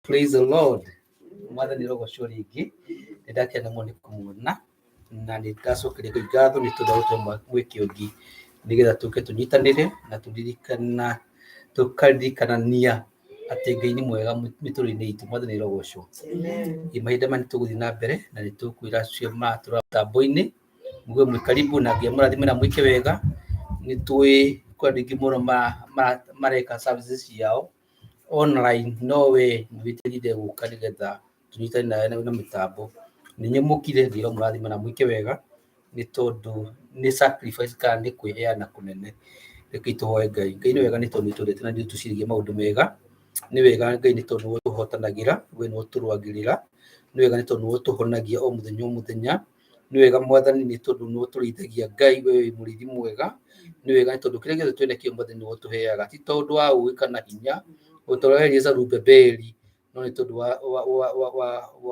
Praise the Lord. Mwathani rogocwo rĩngĩ nĩndakena mũno nĩ kũmuona na nĩndacokere Ngai ngatho nĩ tondũ wa gũtũma mweke ũngĩ nĩgetha tũke tũnyitanĩre na tũkarikanania atĩ Ngai nĩ mwega mĩtũrĩre-inĩ itũ. Mwathani rogocwo. Mahinda maya nĩtũgũthiĩ na mbere na nĩtũkwĩra acio maratũrora mĩtambo-inĩ muge mwĩ karibu na Ngai amũrathime mwĩke wega. Nĩtũĩ kwĩ andũ aingĩ mũno mareka services ciao online, no we nĩwĩtĩrire gũka nĩgetha tũnyitane nawe na mĩtambo. Nĩnyamũkire Ngai amũrathime na mwĩke wega nĩ tondũ nĩ sacrifice kana nĩ kwĩheana kũnene. Rekei tũhoe Ngai. Ngai nĩ wega nĩ tondũ nĩtwendete na nĩtũciragia maũndũ mega. Nĩ wega Ngai nĩ tondũ nĩwe ũtũhotanagĩra, we nĩwe ũtũrũagĩrĩra. Nĩ wega nĩ tondũ nĩwe ũtũhonagia o mũthenya o mũthenya. Nĩ wega Mwathani nĩ tondũ nĩwe ũtũrĩithagia. Ngai we wĩ mũrĩithi mwega. Nĩ wega nĩ tondũ kĩrĩa gĩothe twĩnakĩo Mwathani nĩwe ũtũheaga, ti tondũ wa ũũgĩ kana hinya ũtũroreria Zerubabeli, no nĩ tondũ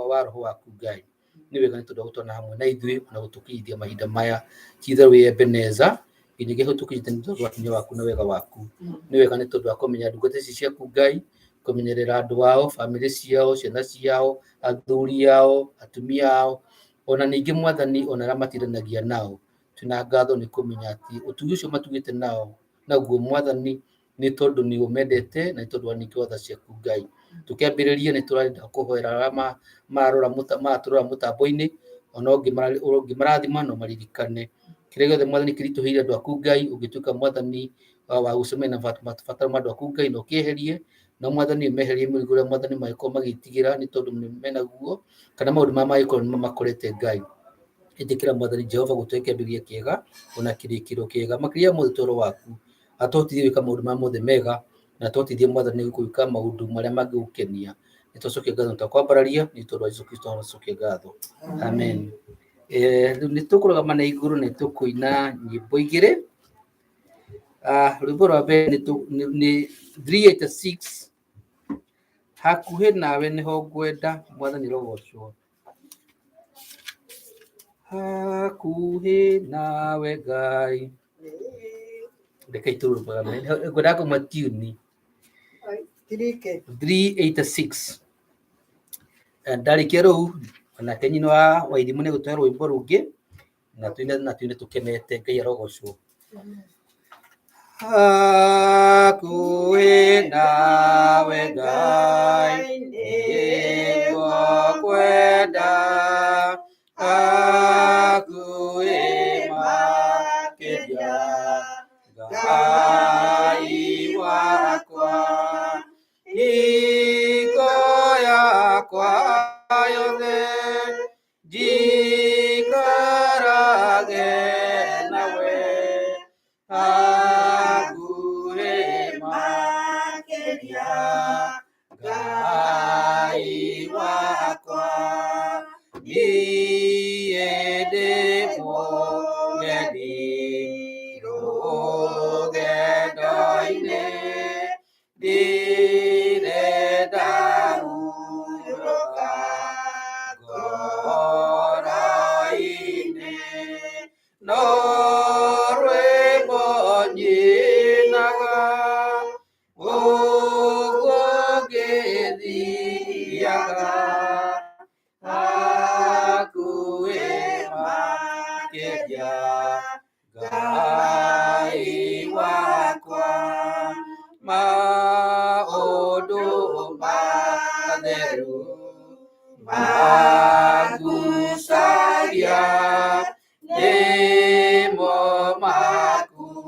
wa roho waku Ngai. Nĩ wega nĩ tondũ wa gũtwarana hamwe na ithuĩ na gũtũkinyithia mahinda maya. Ti itherũ wĩ Ebeneza, nginyagia hau tũkinyĩte nĩ tondũ wa hinya waku na wega waku. Nĩ wega nĩ tondũ wa kũmenya ndungata ici ciaku Ngai, kũmenyerera andũ ao, bamĩrĩ ciao, ciana ciao, athuri ao, atumia ao, ona ningĩ Mwathani ona arĩa matindanagia nao. Twĩna ngatho nĩ kũmenya atĩ ũtugi ũcio matugĩte nao naguo Mwathani nĩ tondũ nĩ ũmendete na nĩ tondũ wa ningĩ tha ciaku Ngai. Tũkĩambĩrĩria nĩ tũrenda kũhoera arĩa maratũrora mũtambo-inĩ, ona ũngĩ marathima no maririkane kĩrĩa gĩothe Mwathani kĩritũhĩire andũ aku Ngai, ũngĩtuĩka Mwathani wa gũcemania na mabataro ma andũ aku Ngai na ũkĩeherie, na Mwathani ũmeherie mĩrigo ĩrĩa Mwathani mangĩkorwo magĩtigĩra nĩ tondũ menaguo, kana maũndũ marĩa mangĩkorwo nĩmamakorete Ngai. Ĩtĩkĩra Mwathani Jehova gũtũhe kĩambĩrĩria kĩega ona kĩrĩkĩrĩro kĩega, makĩria mothe ũtũũro waku, atũhotithie gwĩka maũndũ marĩa mothe mega, na atũhotithie Mwathani gwĩka maũndũ marĩa mangĩgũkenia. Nĩtũcokia ngatho tũkwambararia nĩ tondũ wa Jesũ Kristo tũcokia ngatho, amen. Rĩu nĩtũkũrũgama na igũrũ na nĩtũkũina nyĩmbo igĩrĩ. Rwĩmbo rwa mbere nĩ 386, hakuhĩ nawe nĩho ngwenda. Mwathani rogocwo. Hakuhĩ nawe Ngai. Rekei tũrũgame, ngwenda kũmwe tune 386. Ndarĩkia rĩu onake nyina wa Wairimu nĩgũtũhe rwĩmbo rũngĩ na tuine tũkenete. Ngai arogocwo. Hakuhĩ nawe Ngai nĩguo ngwenda, hakuhĩ makĩria Ngai wakwa, hingo yakwa yothe njikarage nawe, hakuhĩ makĩria Ngai wakwa, niĩ ndĩ mũgeni rũgendo-inĩ, ndirenda hurũka ngoro-inĩ, no rwĩmbo nyinaga ũguo ngĩthiaga, hakuhĩ makĩria Ngai wakwa, maũndũ matheru mangucagia, nĩmo makumega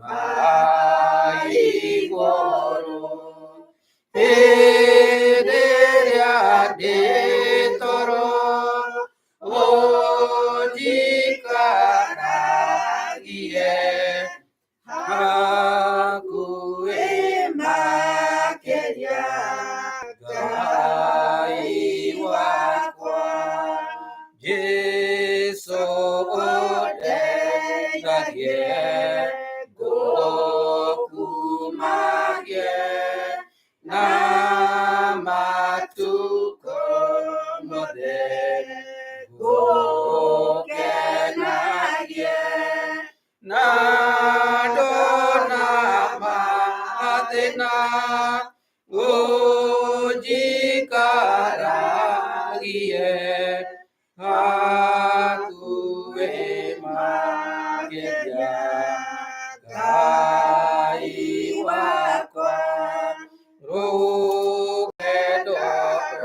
ma igũrũ. Hĩndĩ ĩrĩa ndĩ toro ũnjikaragie, hakuhĩ makĩria Ngai wakwa. Jesũ ũndeithagie, ngũkumagie na matukũ mothe, ngũkenagie na ndona mathĩna ujikaragie aku emageja kai wakwa rukedo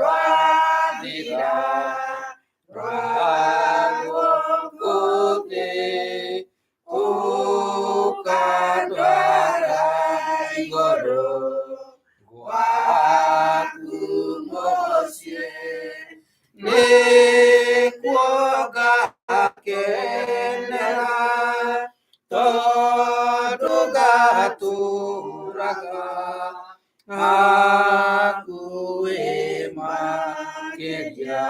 radira ragokote ukadwara igoro guaku mosie nekwoga kenera toduga turaga aku emageja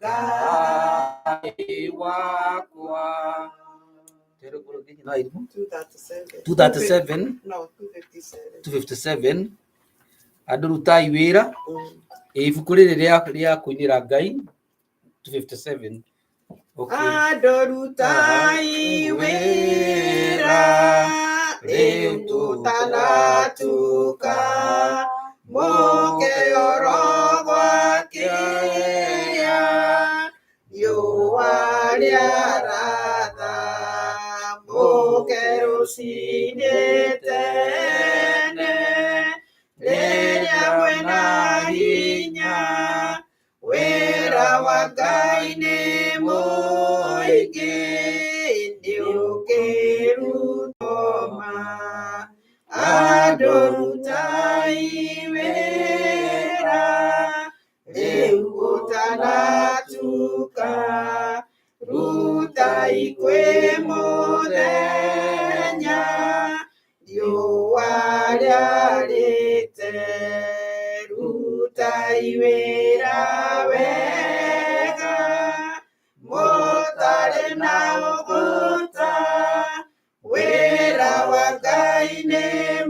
gai wakwa 237 No, 257 257 adurutai wira ibuku riri ria kuinira Ngai 257 adorutai wira riu tutanatuka moke orogwa kia yoaria rata moke rusinetene leria wena hinya wera wagaine moige ndiokerutoma adorutai wera leugotanatuka rutai kwe modenya dioariarete rutai wera wega motare na ogota wera wagaine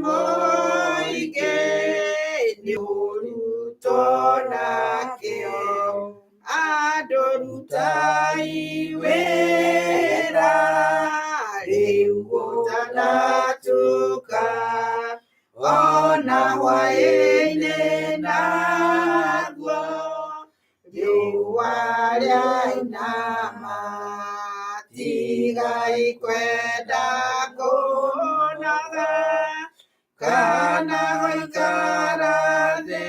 moige niurutonakeo adorutai wera riugotanatuka ona waene nagwo riuaria inama tigai kwenda kunaga kana goikarathi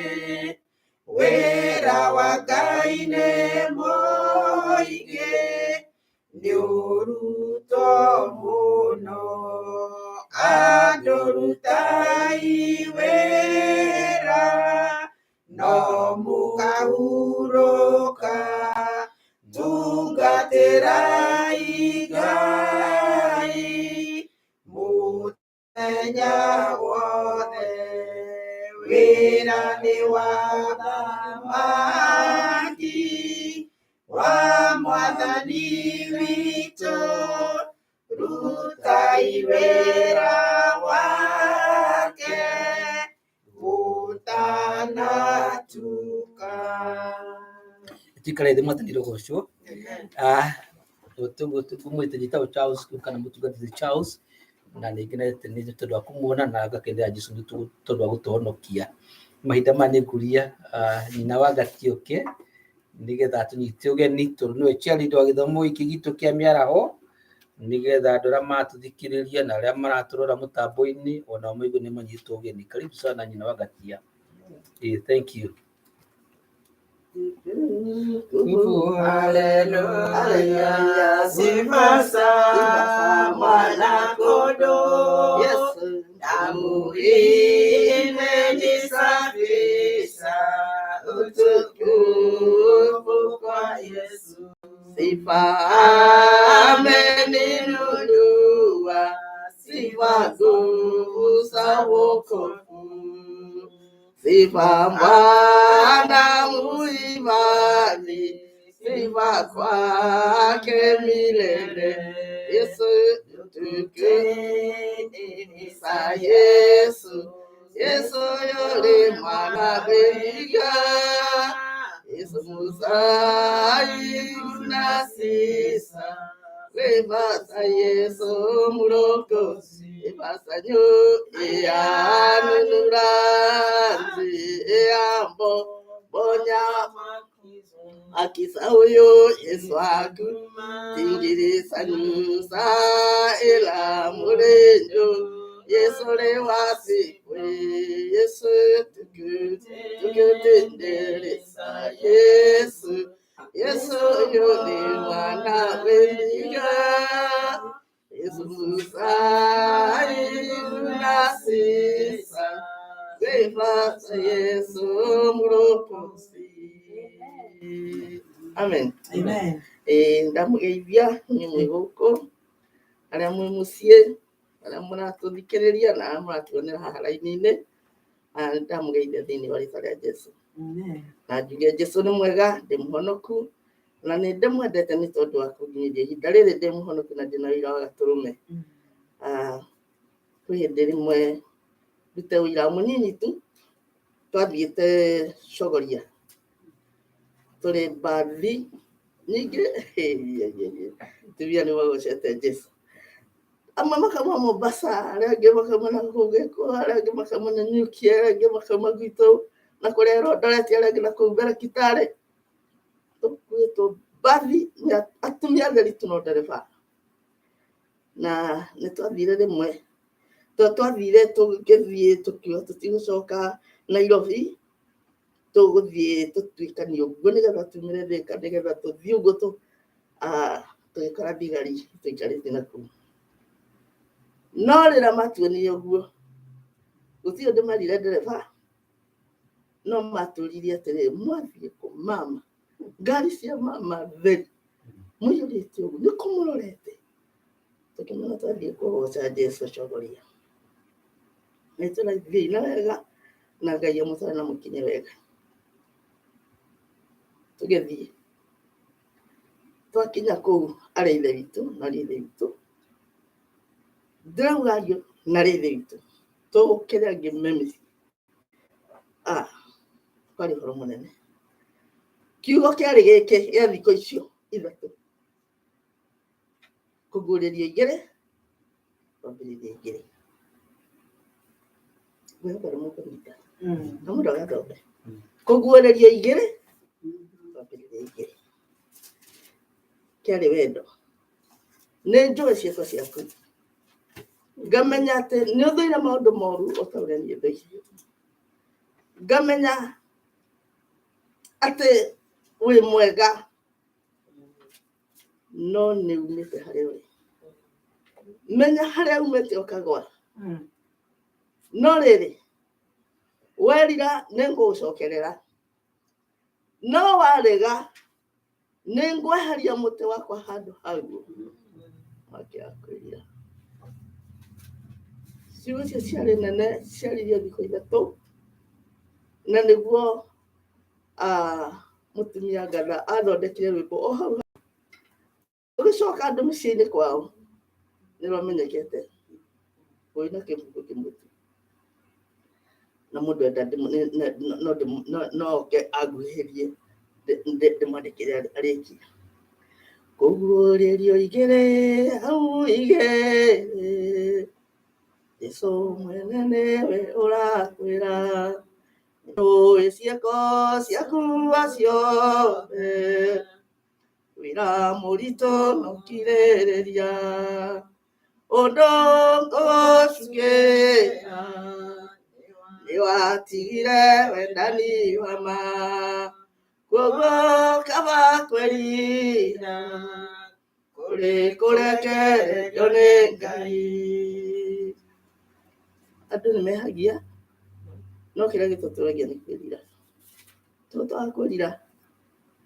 wera wagaine moige niuruto muno adorutai wera no mukahuroka tungaterai Ngai muthenya wothe wera ni wa thamaki wa mwathani witũ rutai wera wake gutanatuka. tikare mwathani rogocwo tumwite gitabo Charles kana mutungatiri Charles na ningenete ni tondu wa kumuona na agakendera Jesu ni tondu wa gutuhonokia mahinda mane nguria nyina wa Gatioke nigetha tunyite ugeni tondu niwe cheerleader wa githomo giki gitu kia miaraho nigetha andũ arĩa matuthikĩrĩria na arĩa maraturora mũtambo-inĩ ona moigu nĩ manyitwo ũgeni. Karibu sana nyina wa Gatia. Thank you. Haleluya, sifa za mwana kondoo. Yesu, damu imenisafisha, utukufu kwa Yesu. Sifa ameninunua, sifa nguvu za wokovu. Sifa Bwana muimani, sifa kwake milele. Yesu tukuza Yesu, Yesu yule mwana bega. Yesu muzai unasisa, webasa Yesu mulokozi, webasa nyo ya nunura. bonya akisa huyo Yesu akuma tingirisa nusa ila murenjo Yesu le wasikwe Yesu tukutenderesa Yesu yole mwana wendiga Yesu musai unasisa Zefa Yesu murokosi. Amen. Amen. Ndamugeithia ni mwiguko aria mwi mucie aria muratuthikiriria na muratuonera haha raini-ini. Ndamugeithia thiini wa ritwa ria Jesu. Amen. Na njuge Jesu ni mwega, ndi muhonoku na ni ndimwendete ni tondu wa kunginyiria ihinda riri ndi muhonoku na ndina wira wa gaturume. Kwi hindi rimwe ndute wira munini tu twathiite Cogoria turi mbathi nyingi tubia ni wagocete Jesu amwe makauma Mombasa aria angi makauma na Kugeko aria angi makauma na Nyukia aria angi makauma Gwitu na kuria Eldoret aria angi na kuu mbere Kitale tukwitwo mbathi atumia atheri tu no ndereba na ni twathire rimwe twathire tugithie tukiuga tutigucoka Nairobi tuguthie tutwikanie uguo nigetha tumire Thika nigetha tuthie uguo tugikora thigari tuikarite naku no rira matuonire uguo gutirĩ ndimarire ndereba no matũririe atĩrĩ mwathie kũ mama ngari cia mama theri mũiyũrĩte ũguo nĩ kũmũrorete tukimena twathie kũgoca Jesu Cogoria nĩ tũrathie na wega na Ngai amũtware na mũkinye wega tũgĩthiĩ twakinya kũu arĩ ithe witũ na ithe witũ ndĩrauga ariũ na ithe witũ tũkĩrĩa ngĩmemi kwarĩ ũhoro mũnene kiugo kĩarĩ gĩkĩ gĩa thikũ icio ithatũ kũguũrĩria igĩrĩ kwambĩrĩria igĩrĩ gwĩhokera mũkũnyita na mũndũ agathombe kũguũrĩria igĩrĩ kwambĩrĩria igĩrĩ kĩarĩ wendo nĩ njũĩ ciĩko ciaku ngamenya atĩ nĩ ũthũire maũndũ moru o ta ũrĩa niĩ thũire ngamenya atĩ wĩ mwega no nĩ umĩte harĩa ũrĩ menya harĩa umĩte ũkagwa no rĩrĩ werira nĩ ngũgũcokerera no warega nĩ ngweheria mũtĩ wakwa handũ hau makĩakwĩrira ciugo icio ciarĩ nene ciaririo thikũ ithatũ na nĩguo mũtumia Ngatha athondekire rwĩmbo o hau ũgĩcoka andũ mĩciĩ-inĩ kwao nĩ rwamenyekete kũina kĩbungo kĩmwe tu na mũndũ enda no oke anguhĩrie ndĩmwandĩkĩre arĩkie kũguũrĩrio igĩrĩ hau igĩrĩ Jesũ mwene nĩwe ũrakwĩra nĩũĩ ciĩko ciaku ciothe wĩra mũritũ nokirĩrĩria ũndũ ngũcukĩra nĩwatigire wendani wa ma kuoguo kaba kwĩrira kũrĩ kũrekererio nĩ Ngai andũ nĩmehagia no kĩrĩa gĩtũtũragia nĩ kwĩrira tũtwaga kwĩrira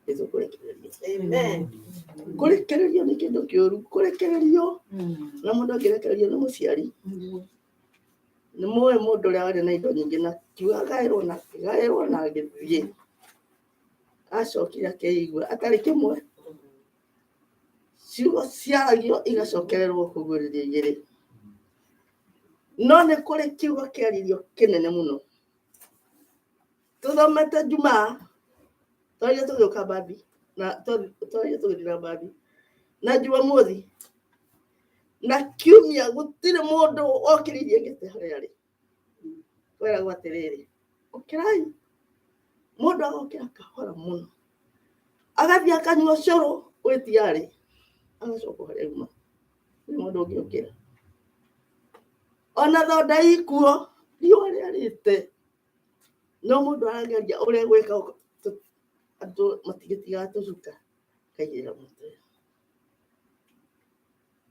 nĩtũkũrekererio. Amen. Kũrekererio nĩ kĩndũ kĩũru kũrekererio na mũndũ angĩrekererio nĩ mũciari nĩ mũĩ mũndũ ũrĩa warĩ na indo nyingĩ na kiuga gaĩrwo na agĩthiĩ acokire akĩigua atarĩ kĩmwe ciugo ciaragio igacokererwo kũguũrĩria igĩrĩ no nĩ kũrĩ kiugo kĩaririo kĩnene mũno tũthomete Jumaa twaria tũgĩũka mbathi na twaria tũgĩthiĩ na mbathi na Jumamothi na kiumia gũtirĩ mũndũ okĩrĩirie ngĩte harĩa arĩ kwĩragwo atĩrĩrĩ ũkĩrai Mũndũ agokĩra kahora mũno. Agathiĩ akanyua cũrũ gwĩtiarĩ. Agacoka harĩa uma. Nĩ mũndũ ũngĩũkĩra. Ona thonda ikuo, riũa rĩarĩte. No mũndũ arageria ũrĩa gwĩka andũ matigĩtigaga tũcuka. Kaigĩrĩra mũtwe.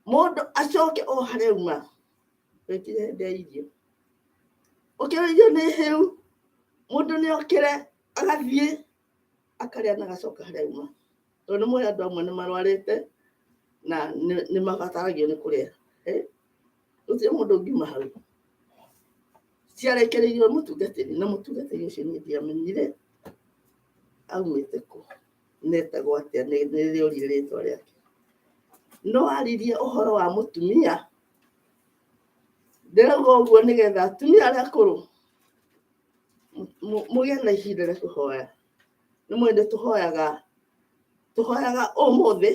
Mũndũ acoke o harĩa uma. Wĩkire hĩndĩ ya irio. Ũkĩra irio nĩ hĩu. Mũndũ nĩ okĩre agathiĩ akarĩa na agacoka harĩa uma. Tondũ nĩ mũĩ andũ amwe nĩ marwarĩte na nĩ mabataragio nĩ kũrĩa. Gũtirĩ mũndũ ũngiuma hau. Ciarekereirio mũtungatĩri na mũtungatĩri ũcio niĩ ndiamenyire aumĩte kũ. Netagwo atĩa nĩ rĩũrire rĩtwa rĩake. No aririe ũhoro wa mũtumia. Ndĩrauga ũguo nĩgetha atumia arĩa akũrũ mũgĩe na ihinda rĩa kũhoya. Nĩ mũĩ tũhoyaga ũmũthĩ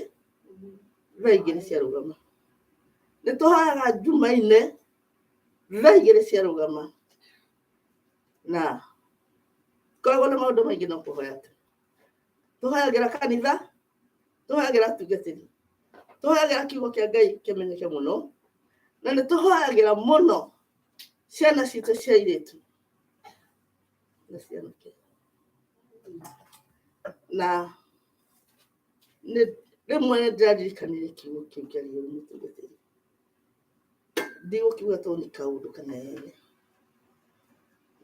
thaa 2 ciarũgama. Nĩ tũhoyaga Jumaine thaa 2 ciarũgama. Na koragwo na maũndũ maingĩ no kũhoya tu. Tũhoyagĩra kanitha, tũhoyagĩra atungatĩri, tũhoyagĩra kiugo kĩa Ngai kĩmenyeke mũno, na nĩ tũhoyagĩra mũno ciana citũ cia airĩtu na cianake. Na rĩmwe nĩ ndĩrarikanire kiugo kĩu kĩarĩo nĩ mũtungatĩri. Ndigũkiuga tondũ nĩ kaũndũ kana ene.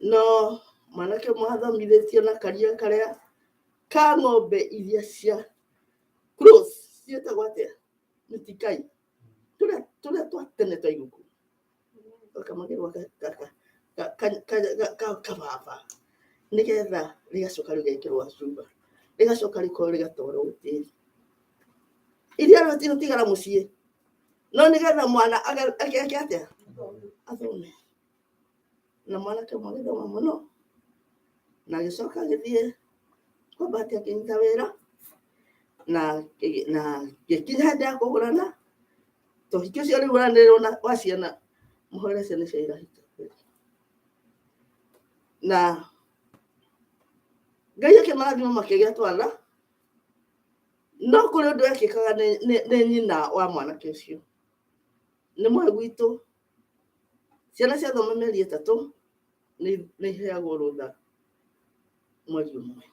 No mwanake mwathomithĩtio na karia karĩa ka ng'ombe iria cia cross ciĩtagwo atĩa? Mĩtikai. Tũrĩa twa tene twa iguku. Gakamagĩrwo kababa. Nĩgetha rĩgacoka rĩgekĩrwo gacuba. Rĩgacoka rĩkorwo rĩgatwarwo gũtĩri. Iria rĩtigara mũciĩ. No nĩgetha mwana ageke atĩa? Athome. Na mwanake mwagĩthoma mũno. Na agĩcoka agĩthiĩ kwambati akĩnyita wĩra. Na gĩkinya hĩndĩ ya kũgũrana. Tũhiki ũcio rĩu ũranĩrĩrwo wa ciana. Mũhũre ciana cia irahika. Na Ngai akĩmarathima makĩgĩa twana. No kũrĩ ũndũ ekĩkaga nĩ nyina wa mwanake ũcio. Nĩ mũĩ gwitũ. Ciana ciathoma mĩeri 3 nĩ iheagwo rũtha mweri ũmwe.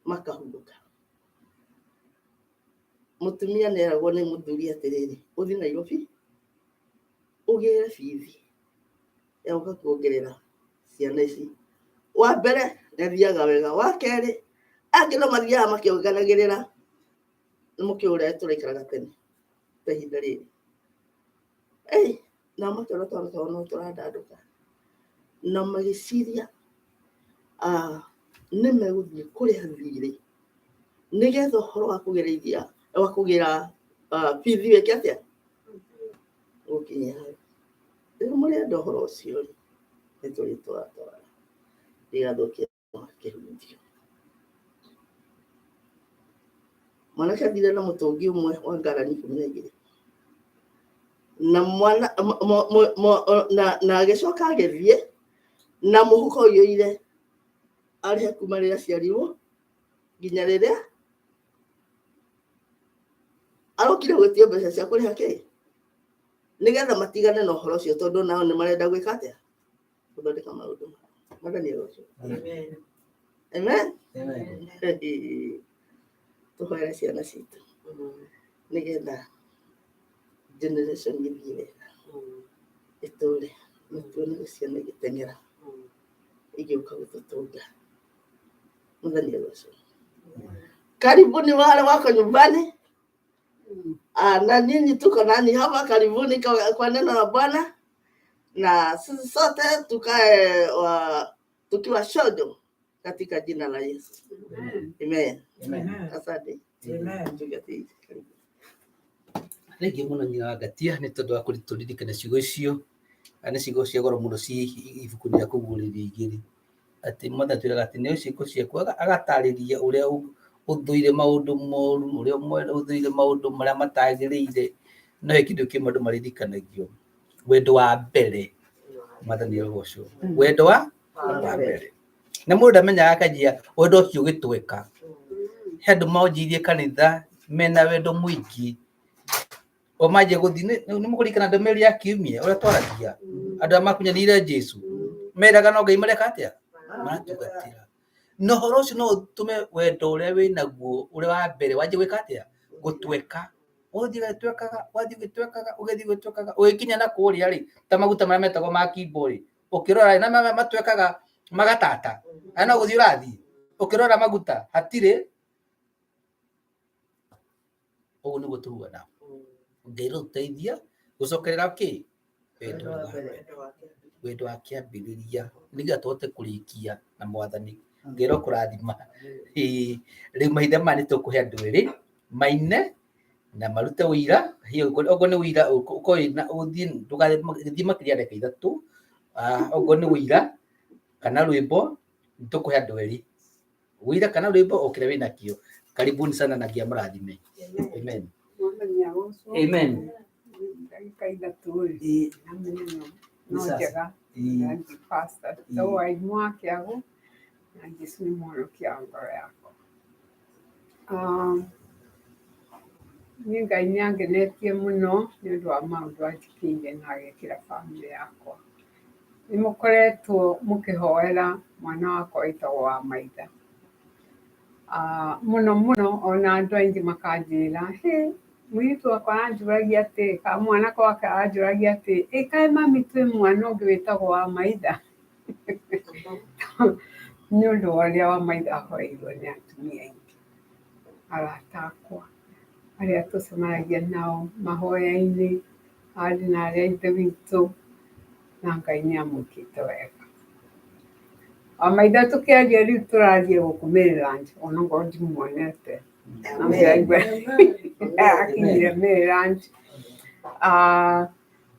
Makahurũka. Mũtumia nĩ eragwo nĩ mũthuri atĩrĩrĩ, ũthiĩ Nairobi ũgĩre bithi ya gũka kuongerera ciana ici. Wa mbere nĩ athiaga wega. Wa kerĩ angĩ no mathiaga makĩonganagĩrĩra nĩ mũkĩo ũrĩa tũraikaraga tene ta ihinda rĩrĩ. Na makĩona twana twao no tũrandandũka. Na magĩciria nĩ megũthiĩ kũrĩha thirĩ nĩgetha ũhoro wa kũgereithia wa kũgĩra bithi weke atĩa? Gũkinya hau. Rĩu mũrenda ũhoro ũcio nĩ tũrĩ twatwara. Rĩgathũkia kĩhurudio. Mwanake athire na mũtũngi ũmwe wa ngarani 12. Na agĩcoka agĩthiĩ na mũhuko ũiyũire arĩhe kuma rĩrĩa aciarirwo nginya rĩrĩa arokire gwĩtio mbeca cia kũrĩha kĩ? Nĩgetha matigane na ũhoro ũcio tondũ nao nĩ marenda gwĩka atĩa? Gũthondeka maũndũ. Mwathani aroco. Amen. Amen. Tũhoere ciana citũ. Nĩgetha generation gĩthiĩ wega. Itũre tuone ciana igĩteng'era. Igĩũka gũtũtũnga. Mwathani aroco. Karibuni wale wako nyumbani. Na nyinyi tuko nani hapa, karibuni kwa neno la Bwana. Na sisi sote tukae tukiwa shodo katika jina la Yesu. Amen. Amen. Asante. Amen. Rĩngĩ mũno nyagatia nĩ tondũ wa kũritũririkana ciugo icio. Nĩ ciugo cia goro mũno ci ibuku-inĩ rĩa kũguũrĩria igĩrĩ. Atĩ Mwathani twĩraga atĩ nĩ ciĩko ciaku agatarĩria ũrĩa ũthũire maũndũ moru, ũrĩa ũthũire maũndũ marĩa matagĩrĩire. No kĩndũ kĩmwe andũ maririkanagio, wendo wa mbere. Mwathani arogocwo. Wendo wa mbere. na mũndũ ndamenyaga akanjia wendo ũcio ũgĩtweka he andũ maũnjirie kanitha mena wendo mũingĩ o manjie gũthiĩ nĩ mũkũririkana ndũmĩrĩri ya kiumia ũrĩa twaragia andũ arĩa makunyanĩire Jesu meraga no Ngai mareka atĩa maratungatĩra na ũhoro ũcio no ũtũme wendo ũrĩa wĩnaguo ũrĩa wa mbere wanjie gwĩka atĩa gũtweka ũgĩthiĩ gũtwekaga ũgĩkinya na kũrĩa rĩ ta maguta marĩa metagwo ma kimbo rĩ ũkĩrora na matwekaga magatata no gũthiĩ ũrathiĩ ũkĩrora maguta hatirĩ ũguo nĩguo tũhuana Ngai rũteithia gũcokerera kĩ wendo wa kĩambĩrĩria nĩgetha tũhote kũrĩkia na Mwathani Ngai kũrathima rĩu mahinda maya nĩtũkũhe andũ erĩ maine na marute ũira okorwo nĩ ũira ũthiĩ ndũgathiĩ makĩria ndagĩka ithatũ okorwo nĩ ũira kana rwĩmbo nĩtũkũhe andũ erĩ ũira kana rwĩmbo o kĩrĩa wĩnakĩo karibuni sana na Ngai amũrathime amen amen ndagĩka ithatũ rĩ no njega na pastor so waimwa kĩago na Jesũ nĩ mũhonokia wa ngoro yakwa niĩ Ngai nĩangenetie mũno nĩ ũndũ wa maũndũ anjĩkĩire na agekĩra bamĩrĩ yakwa nĩmũkoretwo mũkĩhoera mwana wakwa wĩtagwo Wamaitha mũno ona andũ aingĩ makanjĩra mũirĩtu wakwa aranjũragia atĩ kana mwanake wake aranjũragia atĩ kaĩ mami twĩ mwana ũngĩ wĩtagwo Wamaitha nĩ ũndũ wa ũrĩa Wamaitha ahoeirwo nĩ atumia aingĩ arata akwa arĩa tũcemanagia nao mahoya-inĩ arĩ na arĩa a ithe witũ na Ngai nĩamwĩkĩte wega Wamaitha tũkĩaria rĩu tũrathiĩ gũkũ Maryland onokorwo ndimuonete na mũraigua akinyire Maryland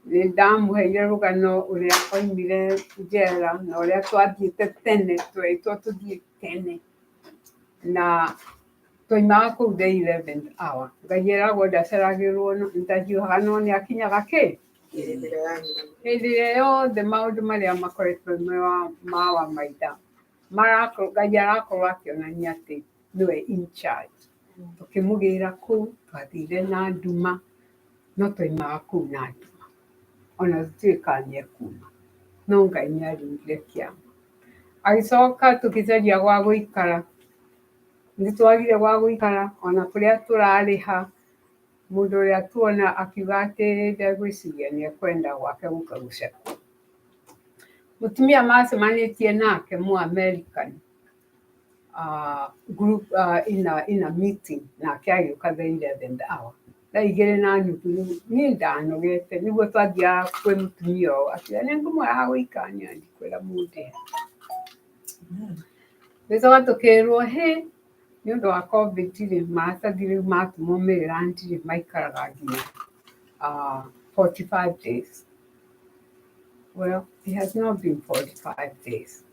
nĩndamũheire rũgano ũrĩa oimire njera na ũrĩa twathiĩte tene tweĩtwo tũthiĩ tene na twoimaga kũu the 11th hour Ngai eragwo ndaceragĩrwo ndahiũhaga no nĩakinyaga kĩ hĩndĩ ĩrĩa yothe maũndũ marĩa makoretwo ma Wamaitha Ngai arakorwo akĩonania atĩ nĩwe in charge tũkĩmũgĩra kũu twathire na nduma no twoimaga kũu na nduma ona tũtiũĩ kana nĩekuma no Ngai nĩaringire kĩama agĩcoka tũkĩcaria gwa gũikara nĩtwagire gwa gũikara ona kũrĩa tũrarĩha mũndũ ũrĩa tuona akiuga atĩ ndegwĩciria nĩekwenda gwake gũka gũcekwo mũtumia macemanĩtie nake Mũamerican group in a meeting nake agĩũka the 11th hour thaa 2:30 niĩ ndanogete nĩguo twathiaga kwĩ mũtumia ũyũ akiuga nĩngũmwĩra gũikara niĩ ndikwĩra mũndũ gĩcoka tũkĩrwo nĩ ũndũ wa COVID rĩ maratathi rĩu matũmwo Maryland rĩ maikaraga nginya 45 days well it has not been 45 days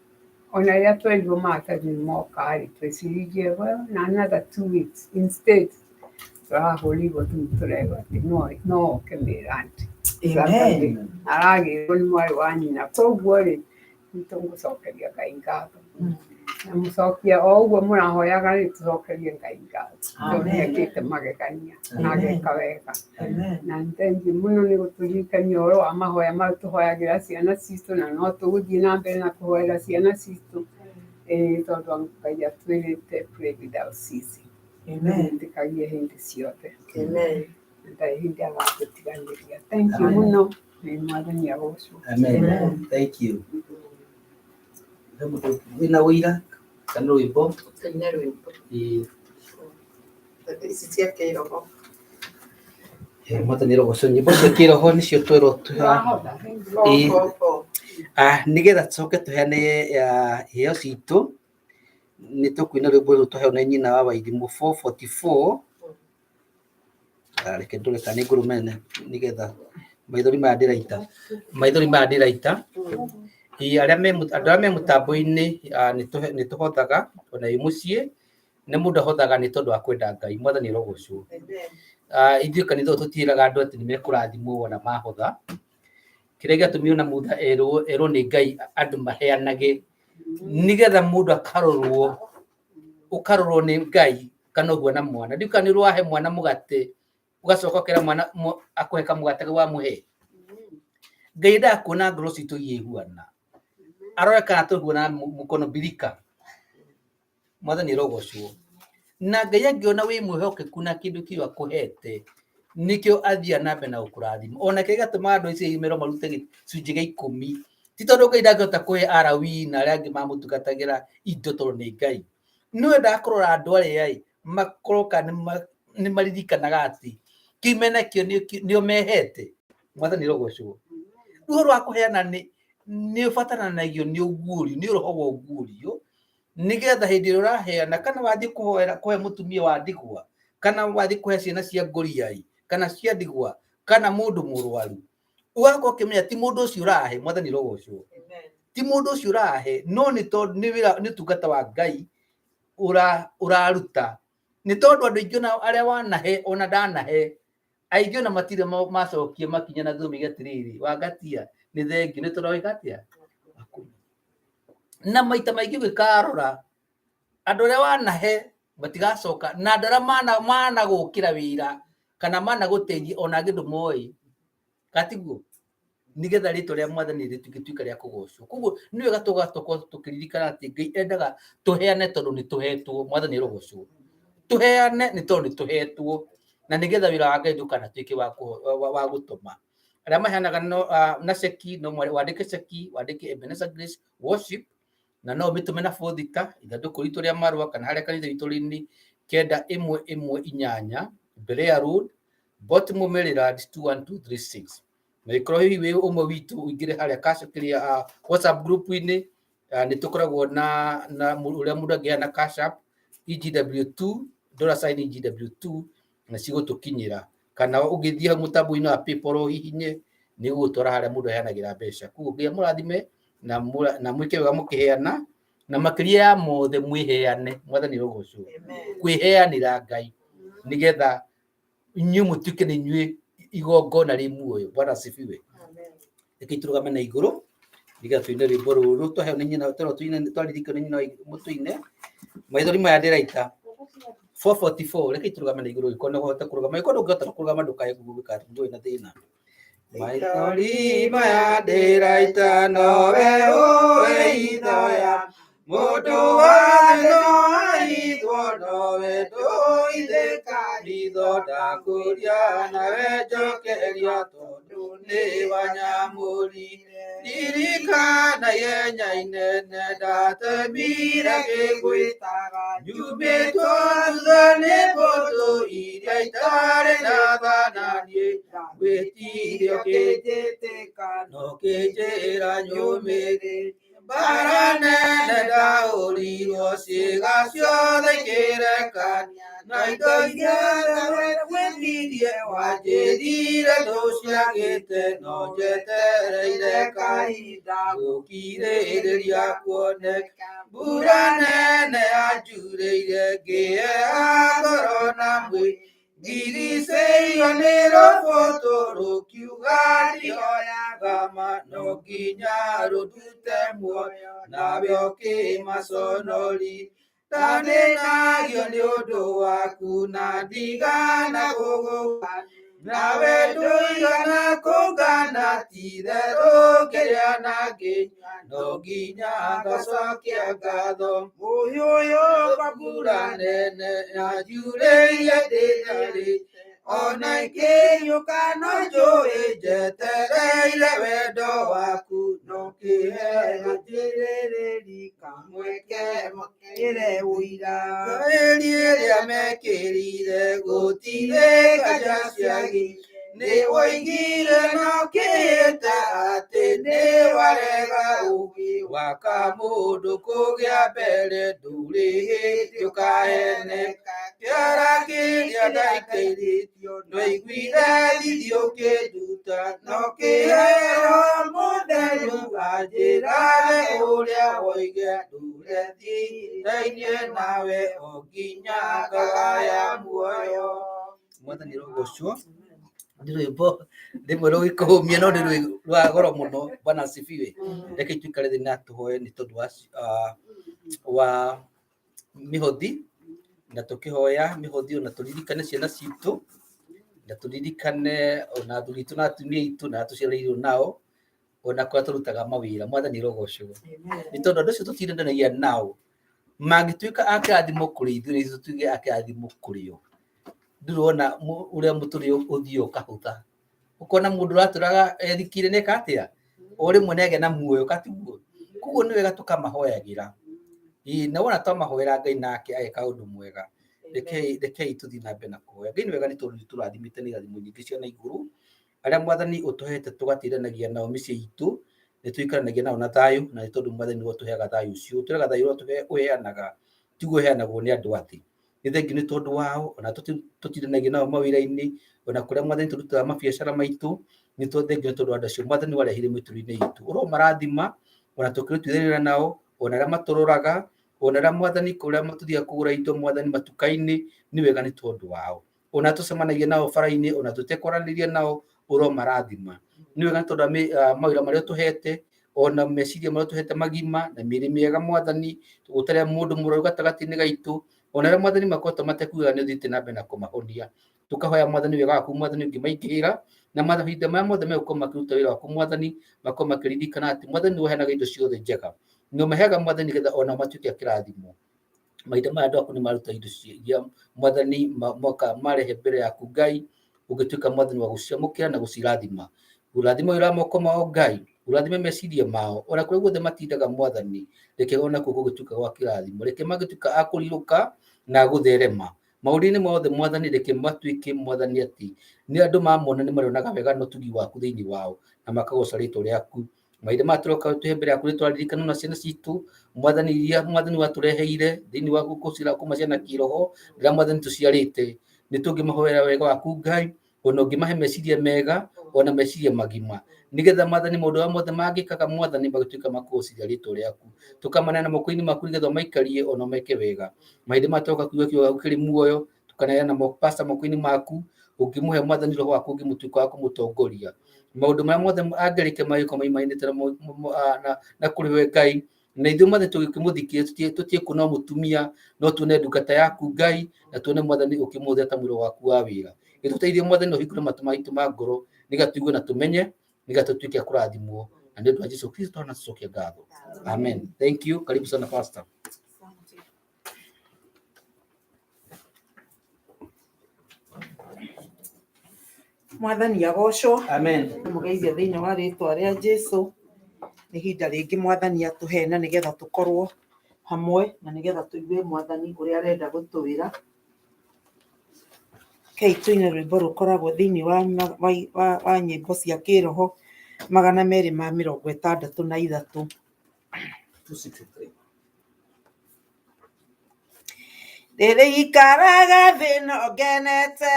ona rĩrĩa twerirwo maratathi moka rĩ tweciririe well na another 2 weeks instead tũrahũrirwo thimũ tũrerwo atĩ no oke Maryland aragĩrwo nĩ mwarĩ wa nyina koguo rĩ nĩtũgũcokeria Ngai ngatho na mũcokia o ũguo mũrahoyaga rĩ tũcokerie Ngai ngatho tondũ nĩekĩte magegania na ageka wega na nĩthengiũ mũno nĩ gũtũririkania ũhoro wa mahoya mau tũhoyagĩra ciana citũ na no tũgũthiĩ na mbere na kũhoera ciana citũ tondũ Ngai atwĩrĩte pray without ceasing ndĩkagie hĩndĩ ciothe ndarĩ hĩndĩ agatũtiganĩria thank you mũno nĩ Mwathani agocwo amen thank you wĩna ũira kana rwĩmbo ici cia kĩroho Mwathani rogocwo nyĩmbo cia kĩroho nĩcio twerwo nĩgetha tũcoke tũheane iheo citũ nĩtũkũina rwĩmbo rũrũ tũheo nĩ nyina wa Wairimu 444 reke ndore kana nĩ ngũrũmene nĩgetha maithori maya ndĩraita andũ arĩa me mũtambo-inĩ nĩtũhothaga ona wĩ mũciĩ nĩ mũndũ ahothaga nĩ tondũ wa kwenda Ngai Mwathani rogocwo ithuĩ kanitha ũyũ tũtiĩraga andũ atĩ nĩmekũrathimwo ona mahotha kĩrĩa gĩatũmire ona mutha erwo nĩ Ngai andũ maheanage nigetha mundu akarorwo ukarorwo ni Ngai kana guo na mwana ndikanirwo ahe mwana mugate ugacoka kera mwana akuhe kamugate wa muhe Ngai ndakuona ngoro citu yihuana aroe kana tuguona mukono birika mwathani rogocwo na Ngai angiona wi mwihokeku na kindu kiwa kuhete nikio athia nambe na ukurathima ona kigatuma andu ici imero marute cunji gia 10 ti tondu Ngai ndangihota kuhe arawi na aria angi mamutugatagira indo tondu ni Ngai no ndakorora andu aria makoroka ni maririkanaga ati kimene kio nio mehete mwathani rogocwo ruo rwa kuheana ni ubataranagia ni ugurio ni roho wa ugurio nigetha hindi ira uraheana kana wathi kuhoera kuhe mutumia wa ndigwa kana wathi kuhe ciana cia ngoriai kana cia ndigwa kana mundu murwaru ugakorwo ukimenya ti mundu ucio urahe mwathani rogocwo ti mundu ucio urahe no ni tondu ni wira ni tungata wa Ngai uraruta ni tondu andu ingi na aria wanahe ona ndanahe aingi na matire macokie makinya na thumi gatiriri wangatia ni thengi ni tondu wikatia na maita maingi wikarora andu aria wanahe matigacoka na andara mana gukira wira kana mana guteithia ona gindu moi katiguo nigetha rito ria mwathani ritugituika ria kugocwo koguo ni wega tukiririkana ati Ngai endaga tuheane tondu ni tuhetwo mwathani rogocwo tuheane ni tondu ni tuhetwo na nigetha wira wa Ngai ndukana tuike wa gutuma aria maheanaga na ceki no wandike ceki wandike Ebenezer Grace Worship na no mitume na fothika ithanduku ritu ria marua kana haria kanitha ritu rini 9118 Berea Road Baltimore Maryland 21236 na ikoro hihi wi umwe witu uingire haria kashikiria WhatsApp group ini ni tukoragwo na uria mundu angiana cash app EGW2 $ EGW2 na cigutukinyira kana ugithia mutambo-ini wa PayPal hihinye ni gutwara haria mundu aheanagira mbeca koguo Ngai murathime na mwike wega mukiheana na makiria ya mothe mwiheane mwathani rogocwo kwiheanira Ngai nigetha inyu mutuike ni nyue igongona ri muoyo bwana asifiwe ikiturugame na iguru nigetha tuine rwimbo ruru tuheo ni nyina tuine twaririkana nyina mutuine maithori maya ndiraita 444 reke turugame na iguru ikono hota kurugama ikono ngota kurugama ndukaye gugubika ndui na thina maithori maya ndiraita nowe oe ithoya mundu wa no ithwo nowe nduithika itho ndakuria nawe njokeria tondu ni wanyamuri ririkana yenya inene ndatemire ngĩgwĩtaga nyumĩtwo thutha nĩ mbũtũ iria itarĩ na thana niĩ ngwĩtiria ũkĩnjĩtĩka no kĩnjĩra nyũmĩrĩrie mbara nene ndahũrirwo ciĩga ciothe ikĩrekania na indo iria wĩtirie wanjĩrire ndũciagĩte no njetereire kahinda gũkirĩrĩria kuoneka mbura nene yanjurĩire ngĩheha ngoro na mwĩrĩ ngiricĩirio nĩ rũbũtũ rũkiuga ndioyaga ma no nginya rũndute muoyo nawe ũkĩmaconori ta ndĩnagio nĩ ũndũ waku na ndigana gũgũka nawe ndũigana kũngana ti-itherũ kĩrĩa na ngĩnyua no nginya ngacokia ngatho mũhiũyũ mbura nene yanjurĩire ndĩtharĩte ona ingĩriũka no njũĩ njetereire wendo waku no kĩheo njĩrĩrĩri kamweke makĩre ũira kaĩri ĩrĩa mekĩrire gũtirĩ kanja ciagi nĩ woigire no kĩhĩte atĩ nĩ warega ũũgĩ waka mũndũ kũgĩa mbere ndũrĩ hĩndĩ ũkaheneka kĩara kĩrĩa ndaikĩrĩtio ndwaiguire thithi ũkĩnduta no kĩheo mũtheru anjĩrawe ũrĩa woige ndũrethirainie nawe o nginya ngagaya muoyo mwathani rogocwo Ndiribo ndimwe rugikuhumia no ndiru rwa goro muno. Bwana asifiwe. Reke tuikare thĩ na tũhoe nĩ tondũ wa mĩhothi, na tũkĩhoya mĩhothi ona tũririkane ciana citũ, na tũririkane ona athuri aitũ na atumia aitũ na tũciarĩirwo nao, ona kũrĩa tũrutaga mawĩra. Mwathani rogocwo nĩ tondũ andũ acio tũtindanagia nao mangĩtuĩka a kĩrathimo kũrĩ ithuĩ, nĩ tũtuĩke a kĩrathimo kũrĩ o. Ndĩrona ũrĩa mũtũrĩre ũthiĩ ũkahũtha, ũkona mũndũ ũratũraga ethikire nĩ eka atĩa, o rĩmwe nĩagĩa na muoyo katiguo. Koguo nĩ wega tũkamahoyagĩra, na wona twamahoera Ngai nake ageka ũndũ mwega, rekei tũthiĩ na mbere na kũhoya. Ngai nĩ wega nĩ tondũ nĩtũrathimĩte nĩ irathimo nyingĩ cia na igũrũ, arĩa Mwathani ũtũhete tũgatĩranagia nao mĩciĩ itũ, nĩ tũikaranagia nao na thayũ, na nĩ tondũ Mwathani nĩwe ũtũheaga thayũ ũcio. Ũtũheaga thayũ ũrĩa ũheanaga, tiguo ũheanagwo nĩ andũ athĩ. Nĩ thengiũ nĩ tondũ wao, ona tũtindanagia nao mawĩra-inĩ, ona kũrĩa Mwathani tũrutaga mabiacara maitũ, nĩ thengiũ nĩ tondũ andũ acio Mwathani warehire mĩtũrĩre-inĩ itũ. Ũromarathima ona tũkĩrutithania nao, ona arĩa matũroraga, ona arĩa Mwathani kũrĩa matũthiaga kũgũra indo Mwathani matuka-inĩ, nĩ wega nĩ tondũ wao. Ona tũcemanagia nao bara-inĩ, ona tũtekwaranĩria nao, ũromarathima. Nĩ wega nĩ tondũ mawĩra marĩa ũtũhete, ona meciria marĩa ũtũhete magima na mĩĩrĩ mĩega Mwathani, gũtarĩ mũndũ mũrwaru gatagatĩ-inĩ gaitũ, ona arĩa Mwathani makoretwo matekuaga nĩ ũthiĩte na mbere na kũmahonia. Tũkahoya Mwathani wega waku Mwathani ũngĩmaingĩhĩra, na mahinda maya mothe megũkorwo makĩruta wĩra waku Mwathani, makorwo makĩririkana atĩ Mwathani nĩwe ũheanaga indo ciothe njega, na ũmaheaga Mwathani nĩgetha ona matuĩke a kĩrathimo. Mahinda maya andũ aku nĩ maruta indo iria Mwathani moka marehe mbere yaku Ngai, ũngĩtuĩka Mwathani wa gũciamũkĩra na gũcirathima. Ũrathime wĩra wa moko mao Ngai, ũrathime meciria mao, ona kũrĩa guothe matindaga Mwathani, reke ona kuo gũgĩtuĩka gwa kĩrathimo. Reke magĩtuĩka a kũrirũka na gũtherema maũndũ-inĩ mothe Mwathani, reke matuĩke Mwathani atĩ nĩ andũ mamona nĩ marĩonaga wega na ũtugi waku thĩinĩ wao, na makagoca rĩĩtwa rĩaku. Mahinda maya tũroka twĩ mbere yaku nĩ tũraririkana na ciana citũ Mwathani, iria Mwathani watũreheire thĩinĩ wa kũmaciara kĩroho, rĩrĩa Mwathani tũciarĩte. Nĩ tũngĩmahoera wega waku Ngai, ona ũngĩmahe meciria mega, ona meciria magima, nĩgetha Mwathani maũndũ mothe mangĩkaga Mwathani magĩtuĩka makũgocithia rĩĩtwa rĩaku. Tũkamaneana moko-inĩ maku nĩgetha ũmaikarie ona ũmeke wega. Mahinda maya tũroka kiuga kiugo gĩaku kĩrĩ muoyo, tũkaneana pastor moko-inĩ maku, ũngĩmũhe Mwathani roho waku ũngĩmũtuĩka wa kũmũtongoria. Maũndũ marĩa mothe angĩrĩke magĩkorwo maimanĩte na kũrĩ we Ngai, na ithuĩ Mwathani tũgĩkĩmũthikĩrĩria tũtiĩkuona mũtumia, no tuone ndungata yaku Ngai, na tuone Mwathani ũkĩmũhũthĩra ta mũriũ waku wa wĩra. Gĩtũteithie Mwathani ũhingũre matũ maitũ ma ngoro, nĩgetha tũigue na tũmenye, nĩgetha tũtuĩke a kũrathimwo, na nĩ ũndũ wa Jesũ Kristo tũnacokia ngatho. Amen. Thank you. Karibu sana pastor. Mwathani agocwo. Amen. Mũgeithia thĩinĩ wa rĩĩtwa rĩa Jesũ. Nĩ ihinda rĩngĩ Mwathani atũhe na nĩgetha tũkorwo hamwe, na nĩgetha tũigue Mwathani ũrĩa arenda gũtwĩra. Kei tũine rwĩmbo rũkoragwo thĩinĩ wa nyĩmbo cia kĩroho 263. Ndirikaraga thĩna ngenete,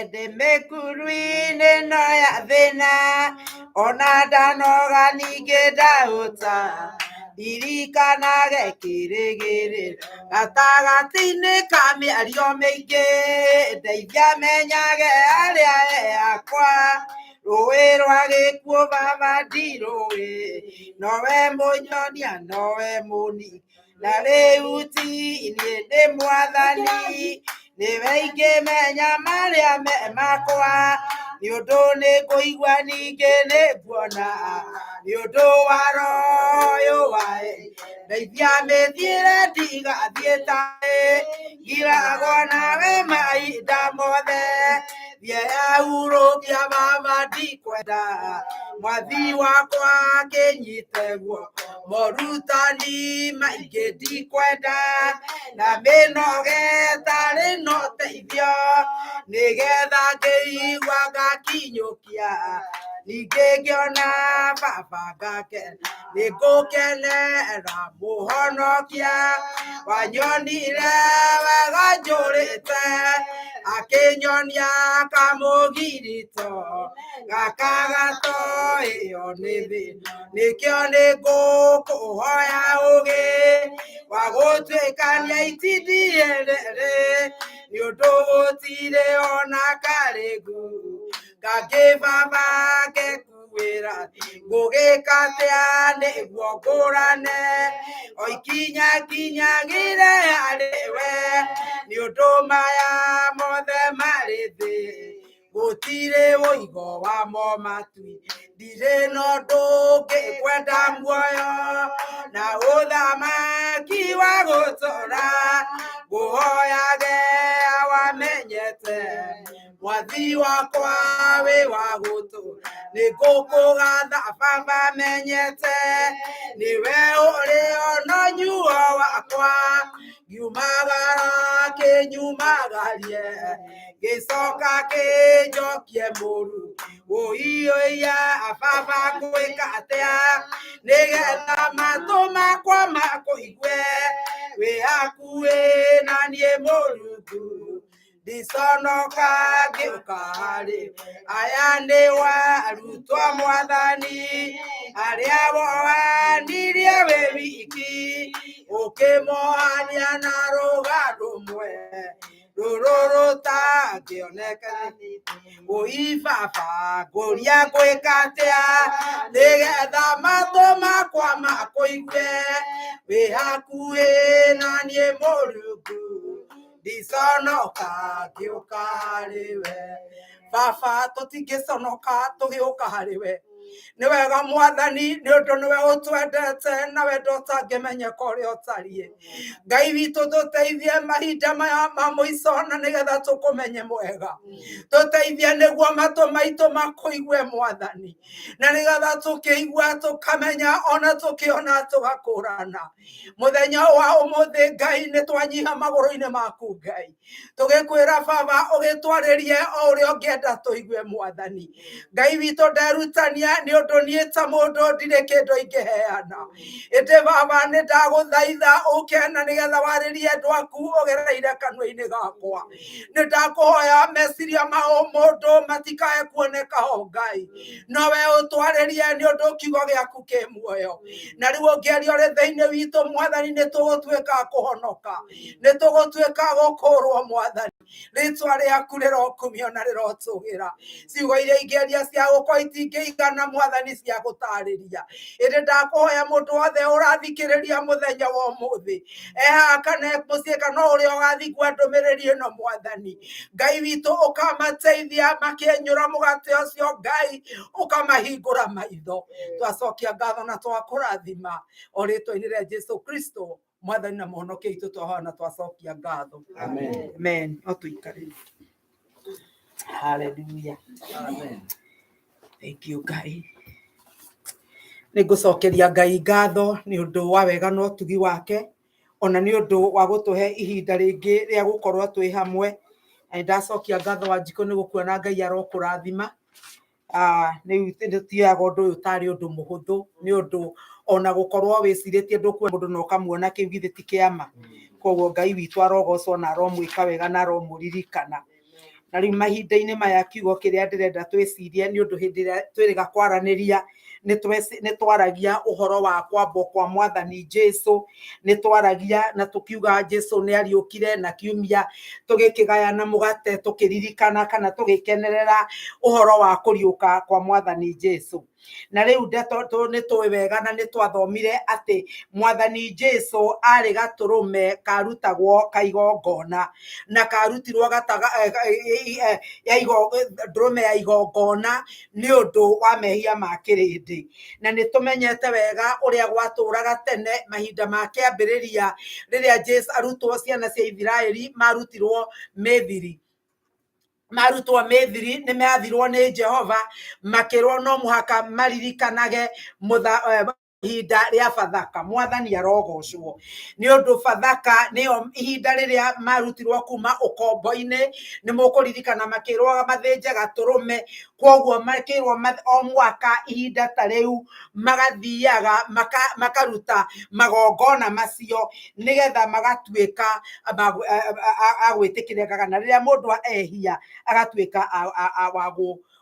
ndĩ mĩkuru-inĩ no ya thĩna, ona ndanoga ningĩ ndahũta, ndirikanage kĩrĩgĩrĩro gatagatĩ-inĩ ka mĩario mĩingĩ, ndeithia menyage arĩa akwa, rũĩ rwa gĩkuũ baba ndirũĩ, nowe mũnyonia nowe mũni, na rĩu ti niĩ ndĩ Mwathani, nĩwe ingĩmenya marĩa me makwa, nĩ ũndũ nĩ ngũigua ningĩ nĩ nguona, nĩ ũndũ wa roho wae, ndeithia mĩthiĩre ndigathiĩ taĩ, ngiragwo nawe mahinda mothe, thiehurũkia baba ndikwenda, mwathi wakwa kĩnyite guoko, morutani maingĩ ndikwenda, na mĩnoge tarĩ no teithio, nĩgetha ngĩigua ngakinyũkia, ningĩ ngĩona baba ngakena, nĩ ngũkenera mũhonokia, wanyonire wega njũrĩte, akĩnyonia kamũgirito, gaka gatoĩo nĩ thĩna, nĩkĩo nĩ ngũkũhoya ũgĩ, wa gũtuĩkania itindiĩ rĩrĩ, nĩ ũndũ gũtirĩ ona karĩgu, ngagĩbaba ngĩkuĩra ngũgĩkateane guongũrane o ikinyagire arĩwe nĩ ũndũ maya mothe marĩ thĩ gũtirĩ ũigo wamo matui ndirĩ na ũndũ ũngĩ kwenda muoyo na ũthamaki wa gũtũũra ngũhoyage wamenyete mwathi wakwa wĩ wa gũtũũra nĩ ngũkũgatha baba menyete nĩwe ũrĩ ona nyuo wakwa ngiumagara kĩnyumagarie gĩcoka kĩnjokie mũru ũiũia baba ngwĩka atĩa nĩgetha matũ makwa makũigue wĩ hakuhĩ na niĩ Mũrungu ndiconoka ngĩũka harĩ aya nĩ arutwo a Mwathani arĩa wohanirie wĩ wiki ũkĩmohania na rũga rũmwe rũrũ rũtangĩoneka ũi baba ngũria ngwĩka atĩa nĩgetha matũ makwa makũigue wĩ hakuhĩ na niĩ Mũrungu ndiconoka ngĩũka harĩwe baba tũtingĩconoka tũgĩũka harĩwe nĩ wega Mwathani nĩ ũndũ nĩwe ũtwendete na wendo ũtangĩmenyeka ũrĩa ũtariĩ Ngai witũ tũteithie mahinda maya ma mũico na nĩgetha tũkũmenye mwega tũteithie nĩguo matũ maitũ makũigue Mwathani na nĩgetha tũkĩigua tũkamenya ona tũkĩona tũgakũrana mũthenya wa ũmũthĩ Ngai nĩ twanyiha magũrũ-inĩ maku Ngai tũgĩkwĩra baba ũgĩtwarĩrie o ũrĩa ũngĩenda tũigue Mwathani Ngai witũ nderutania nĩ ũndũ niĩ ta mũndũ ndirĩ kĩndũ ingĩheana ĩndĩ baba nĩ ndagũthaitha ũke na nĩgetha warĩrie andũ aku ũgereire kanua-inĩ gakwa nĩ ndakũhoya meciria ma mũndũ matikae kuoneka ho Ngai nowe ũtwarĩrie nĩ ũndũ kiugo gĩaku kĩ muoyo na rĩu ũngĩaria ũrĩ thĩinĩ witũ Mwathani nĩ tũgũtuĩka kũhonoka nĩ tũgũtuĩka gũkũũrwo Mwathani rĩtwa rĩaku rĩrokumio na rĩrotũgĩra ciugo iria ingĩaria cia gũkorwo itingĩigana Mwathani cia gũtarĩria ĩndĩ ndakũhoya mũndũ wothe ũrathikĩrĩria mũthenya wa ũmũthĩ ehaha kana mũciĩ kana ũrĩa ũgathikua ndũmĩrĩri ĩno Mwathani Ngai witũ ũkamateithia makĩenyũra mũgate ũcio Ngai ũkamahingũra maitho twacokia ngatho na twakũrathima o rĩtwa-inĩ rĩa Jesũ Kristo Mwathani na mũhonokia witũ twahoya na twacokia ngatho amen amen no tũikare hallelujah amen thank you Ngai nĩ ngũcokeria Ngai ngatho nĩ ũndũ wa wega na ũtugi wake ona nĩ ũndũ wa gũtũhe ihinda rĩngĩ rĩa gũkorwo twĩ hamwe ndacokia ngatho wa njiko nĩ gũkuona Ngai arokũrathima nĩ tioyaga ũndũ ũyũ tarĩ ũndũ mũhũthũ nĩ ũndũ ona gũkorwo wĩcirĩtie ndũkuona mũndũ na ũkamuona kĩu githĩ ti kĩama koguo Ngai witũ arogocwo na aromwĩka wega na aromũririkana na rĩu mahinda-inĩ maya kiugo kĩrĩa ndĩrenda twĩcirie nĩ ũndũ hĩndĩ ĩrĩa twĩrĩga kwaranĩria nĩ twaragia ũhoro wa kwambwo kwa Mwathani Jesũ nĩ twaragia na tũkiuga Jesũ nĩ ariũkire na kiumia tũgĩkĩgayana mũgate tũkĩririkana kana tũgĩkenerera ũhoro wa kũriũka kwa Mwathani Jesũ na rĩu nĩ tũĩ wega na nĩ twathomire atĩ Mwathani Jesũ arĩ gatũrũme karutagwo kaigongona na karutirwo ndũrũme ya igongona nĩ ũndũ wa mehia ma kĩrĩndĩ na nĩ tũmenyete wega ũrĩa gwatũraga tene mahinda ma kĩambĩrĩria rĩrĩa Jesũ arutwo ciana cia Ithiraeli marutirwo Mĩthiri marutwo Mĩthiri nĩ mathirwo nĩ Jehova makĩrwo no mũhaka maririkanage ihinda rĩa Bathaka Mwathani arogocwo nĩ ũndũ Bathaka nĩyo ihinda rĩrĩa marutirwo kuma ũkombo-inĩ nĩ mũkũririkana makĩrwo mathĩnje gatũrũme koguo makĩrwo o mwaka ihinda ta rĩu magathiaga makaruta magongona macio nĩgetha magatuĩka agwĩtĩkĩrĩka kana rĩrĩa mũndũ ehia agatuĩka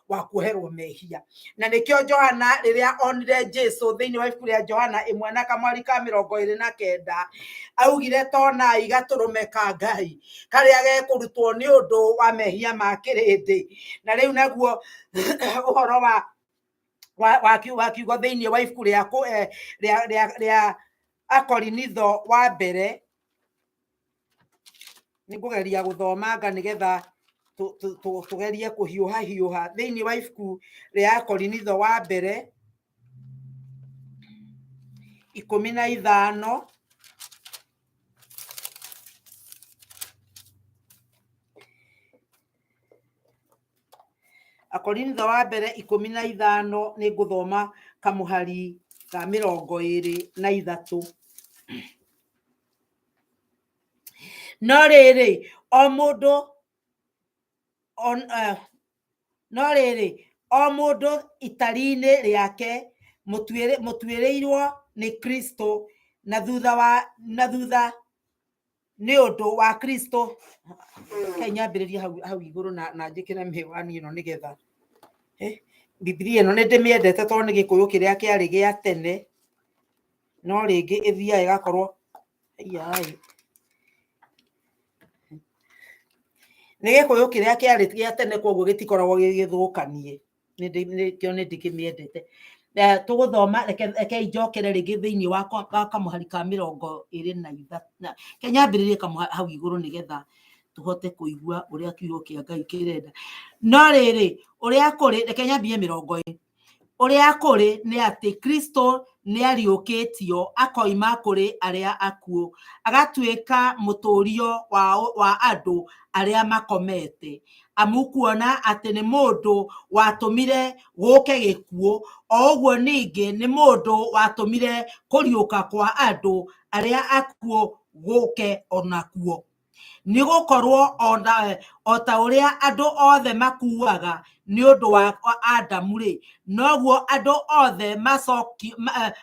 wa kuoherwo mehia. Na nikio Johana riria onire Jesu thiini wa ibuku ria Johana 1:29 augire tona igaturume ka Ngai karia gekurutwo ni undu wa mehia ma kirindi. Na riu naguo uhoro wa kiugo thiini wa ibuku ria Akorinitho wa mbere nigugeria guthomanga nigetha tugerie kuhiuha thiini wa ibuku ria Akorinitho wa mbere 15 Akorinitho wa mbere 15 ni nguthoma kamuhari ka 23. No riri o mundu itari-ini riake mutuireirwo ni Kristo na thutha ni undu wa Kristo. Kenyambiriria hau iguru na njikire mhiwani ino nigetha Biblia ino ni ndimiendete tondu ni gikuyu kiria kiari gia tene no ringi ithia igakorwo ni gikuyu kiria kiari gia tene koguo gitikoragwo gigithukanie ni ndikimiendete. Tuguthoma reke njokere ringi thiini wa kamuhari ka 23 kenyambiririe hau iguru nigetha tuhote kuigua uria kiugo kia Ngai kirenda. No riri uria kuri reke nyambie 20 uria kuri ni ati Kristo ni ariukitio akoima kuri aria akuo agatuika muturio wa andu aria makomete. Amukuona ati ni mundu watumire guke gikuo o uguo ningi ni mundu watumire kuriuka kwa andu aria akuo guke onakuo. Ni gukorwo ota uria andu othe makuaga ni undu wa Adamu ri noguo andu othe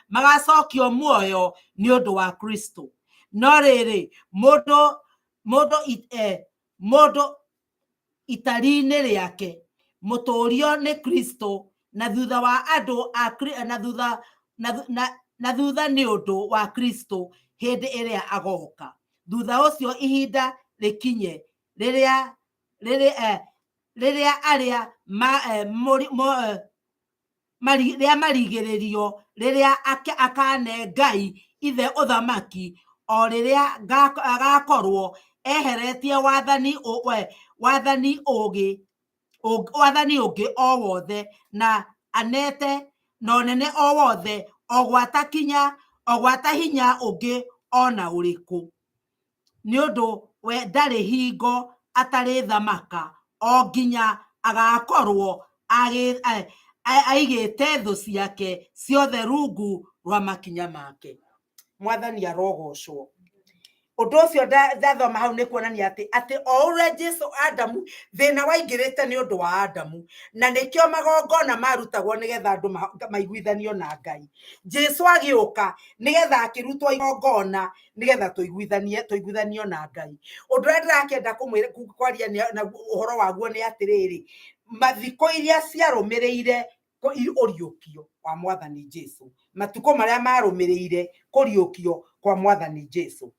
magacokio muoyo ni undu wa Kristo. No riri mundu itari-ini riake muturio ni Kristo na thutha wa andu na thutha ni undu wa Kristo hindi iria agoka. Thutha ucio ihinda rikinye riria aria marigiririo riria akane Ngai ithe uthamaki o riria agakorwo eheretie wathani ungi o wothe na anete no nene o wothe ogwata hinya ungi ona uriku. Ni undu we ndari hingo atari thamaka o nginya agakorwo aigite thu ciake ciothe rungu rwa makinya make. Mwathani arogocwo. Undu ucio ndathoma hau ni kuonania ati o uria Jesu Adamu thina waingirite ni undu wa Adamu na nikio magongona marutagwo nigetha andu maiguithanio na Ngai. Jesu agiuka nigetha akirutwo igongona nigetha tuiguithanio na Ngai. Undu uria ndirakenda kwaria na uhoro waguo ni atiriri mathiko iria ciarumireire uriukio wa Mwathani Jesu, matuko maria marumireire kuriukio kwa Mwathani Jesu.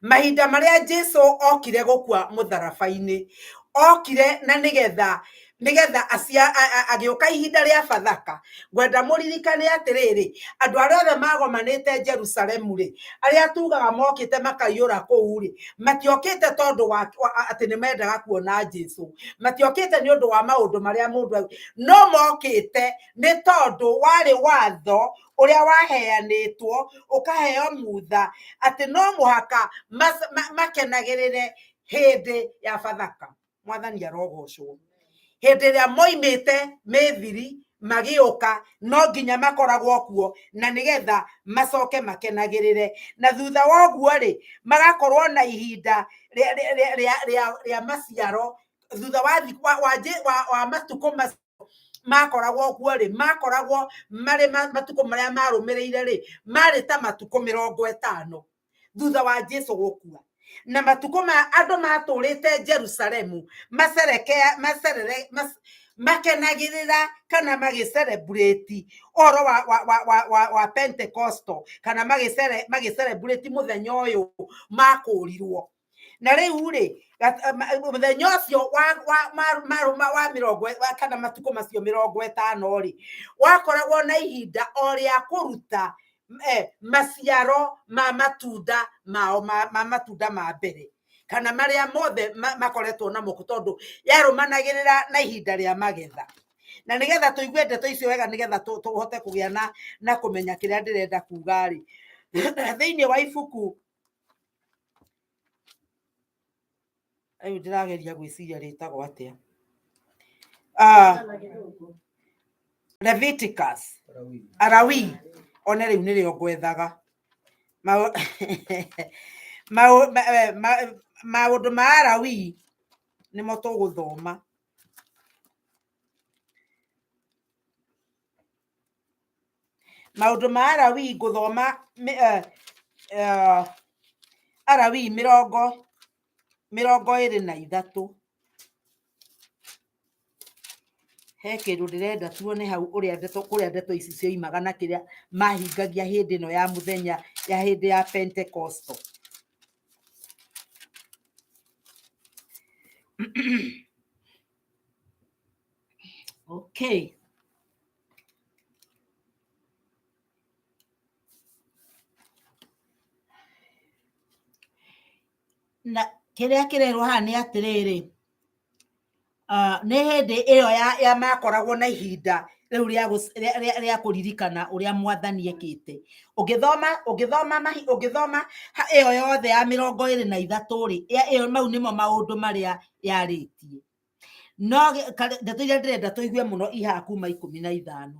Mahinda maria Jesu okire gukua mutharabaini okire na nigetha agiuka ihinda ria Bathaka. Gwenda muririkane atiriri andu aria othe magomanite Jerusalemu ri aria tugaga mokite makaiyura kuu ri matiokite tondu ati ni mendaga kuona Jesu, matiokite ni undu wa maundu maria mundu no mokite ni tondu wari watho uria waheanitwo ukaheo mutha ati no muhaka makenagirire hindi ya Bathaka. Mwathani arogocwo. Hindi ria moimite Mithiri magiuka no nginya makoragwo kuo na nigetha macoke makenagirire na thutha wa guo ri magakorwo na ihinda ria maciaro thutha wa matuko makoragwo kuo ri makoragwo mari matuko maria marumireire ri mari ta matuko 50 thutha wa Jesu gukua. Na matuko ma andu maturite Jerusalemu makenagirira kana magicelebrate oro wa Pentecostal kana magicelebrate muthenya uyu makurirwo na riu ri muthenya ucio wa mirongo kana matuko macio 50 ri wakoragwo na ihinda o ria kuruta maciaro ma matunda ma mbere kana maria mothe makoretwo na moko tondu yarumanagirira na ihinda ria magetha na nigetha tuigue ndeto icio wega nigetha tuhote kugia na kumenya kiria ndirenda kuga ri thiini wa ibuku ayu ndirageria gwiciria ritagwo atia Leviticus Arawi ona riu nirio gwethaga maundu ma Arawi nimo tuguthoma maundu ma Arawi guthoma Arawi 23 he kindu ndirenda tuone hau uria ndeto ici cioimaga na kiria mahingagia hindi no ya muthenya ya hindi ya Pentecostal. Okay, na kiria kirerwo haha ni atiriri ne hindi iyo ya makoragwo na ihinda riu ria kuririkana uria mwathani ekite ugithoma iyo yothe ya 23 ri iyo mau nimo maundu maria yaritie no ndeto iria ndirenda tuigue muno iha kuma 15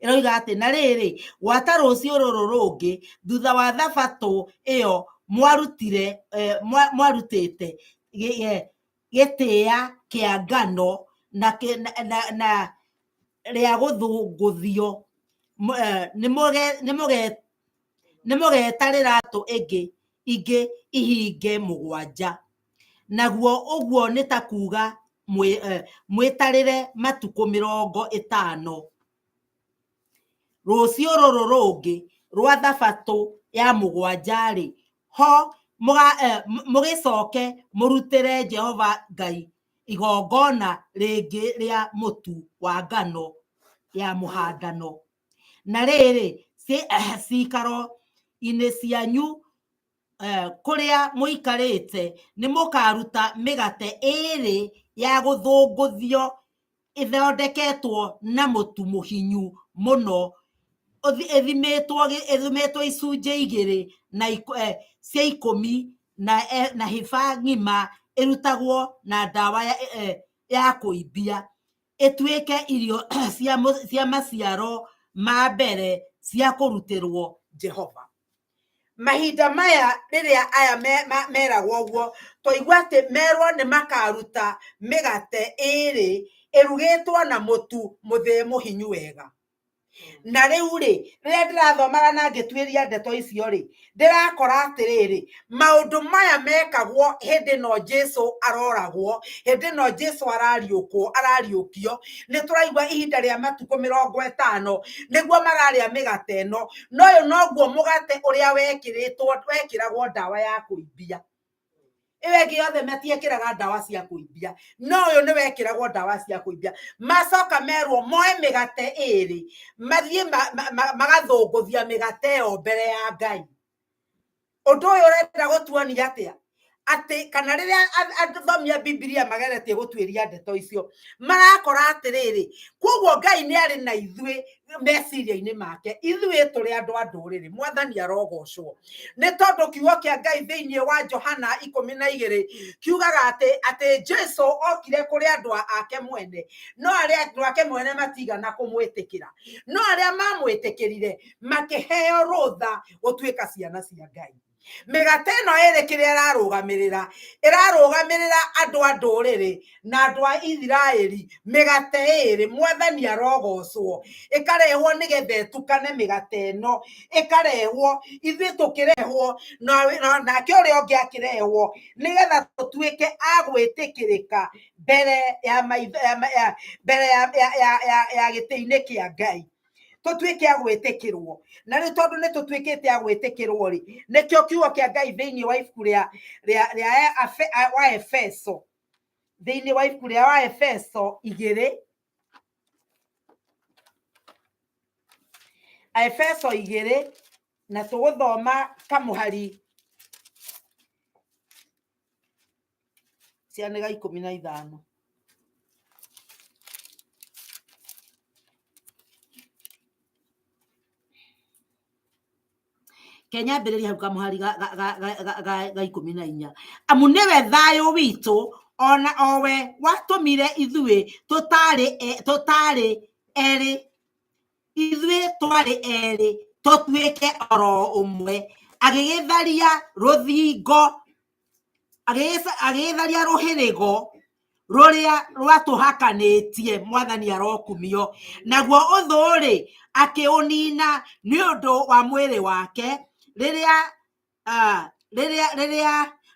iroiga ati na riri gwata rucio ruru rungi thutha wa thabato iyo mwarutite gitia kia ngano na ria guthunguthio ni mugetarira tu ingi ihinge 7 naguo uguo ni ta kuga mwitarire matuko 50 rucio ruru rungi rwa thabato ya 7 ri ho mugicoke murutire Jehova Ngai igongona ringi ria mutu wa ngano ya muhandano na riri cikaro ine cianyu kuria muikarite ni mukaruta migate iri ya guthunguthio ithondeketwo na mutu muhinyu muno ethimetwo icunje 2 na cia 10 na hiba ng'ima irutagwo na dawa ya kuibia etuike irio cia maciaro ma mbere cia kurutirwo Jehova. Mahinda maya riria aya meragwo guo toigwa ati merwo ni makaruta migate 2 irugitwo na mutu muthie muhinyu wega na riu ri riria ndirathomaga na ngitwiria ndeto icio ri ndirakora atiriri maundu maya mekagwo hindi no Jesu aroragwo hindi no Jesu arariukio ni turaigwa ihinda ria matuko 50 niguo mararia migate eno no yo noguo mugate uria wekiragwo dawa ya kuibia iwegi yothe matiekiraga dawa cia kuibia no yo ni wekiragwo dawa cia kuibia macoka merwo moe migate 2 mathie magathunguthia migate yo mbere ya Ngai undu uyu urenda gutuonia atia ati kana riria athomia Biblia mageretie gutwiria ndeto icio marakora atiriri koguo Ngai ni ari na ithui meciria-ini make ithui turi andu a nduriri mwathani arogocwo ni tondu kiugo kia Ngai thiini wa Johana 12 kiugaga ati Jesu okire kuri andu ake mwene no aria andu ake mwene matigana kumwitikira no aria mamwitikirire makiheo rutha gutuika ciana cia Ngai mĩgate ĩno ĩrĩ kĩrĩa ĩrarũgamĩrĩra andũ a ndũrĩrĩ na andũ a Ithiraeli. Mĩgate ĩrĩ Mwathani arogocwo ĩkarehwo nĩgetha ĩtukane mĩgate ĩno ĩkarehwo ithuĩ tũkĩrehwo nake ũrĩa ũngĩ akĩrehwo nĩgetha tũtuĩke a gwĩtĩkĩrĩka mbere ya gĩtĩ-inĩ kĩa Ngai. Tũtuĩke a gwĩtĩkĩrwo na rĩu tondũ nĩ tũtuĩkĩte a gwĩtĩkĩrwo rĩ, nĩkĩo kiugo kĩa Ngai thĩinĩ wa ibuku wa Efeso, thĩinĩ wa ibuku rĩa wa Efeso 2, Efeso 2 na tũgũthoma kamũhari ciana ga 15. Kenya mbere hau kamuhari ga 14. Amu nĩwe thayũ witũ ona owe watũmire ithuĩ tũtarĩ erĩ tũtuĩke oro ũmwe agĩgĩtharia rũhĩrĩgo rũrĩa rwatũhakanĩtie. Mwathani arokumio. Naguo ũthũ-rĩ akĩũnina nĩ ũndũ wa mwĩrĩ wake rĩrĩa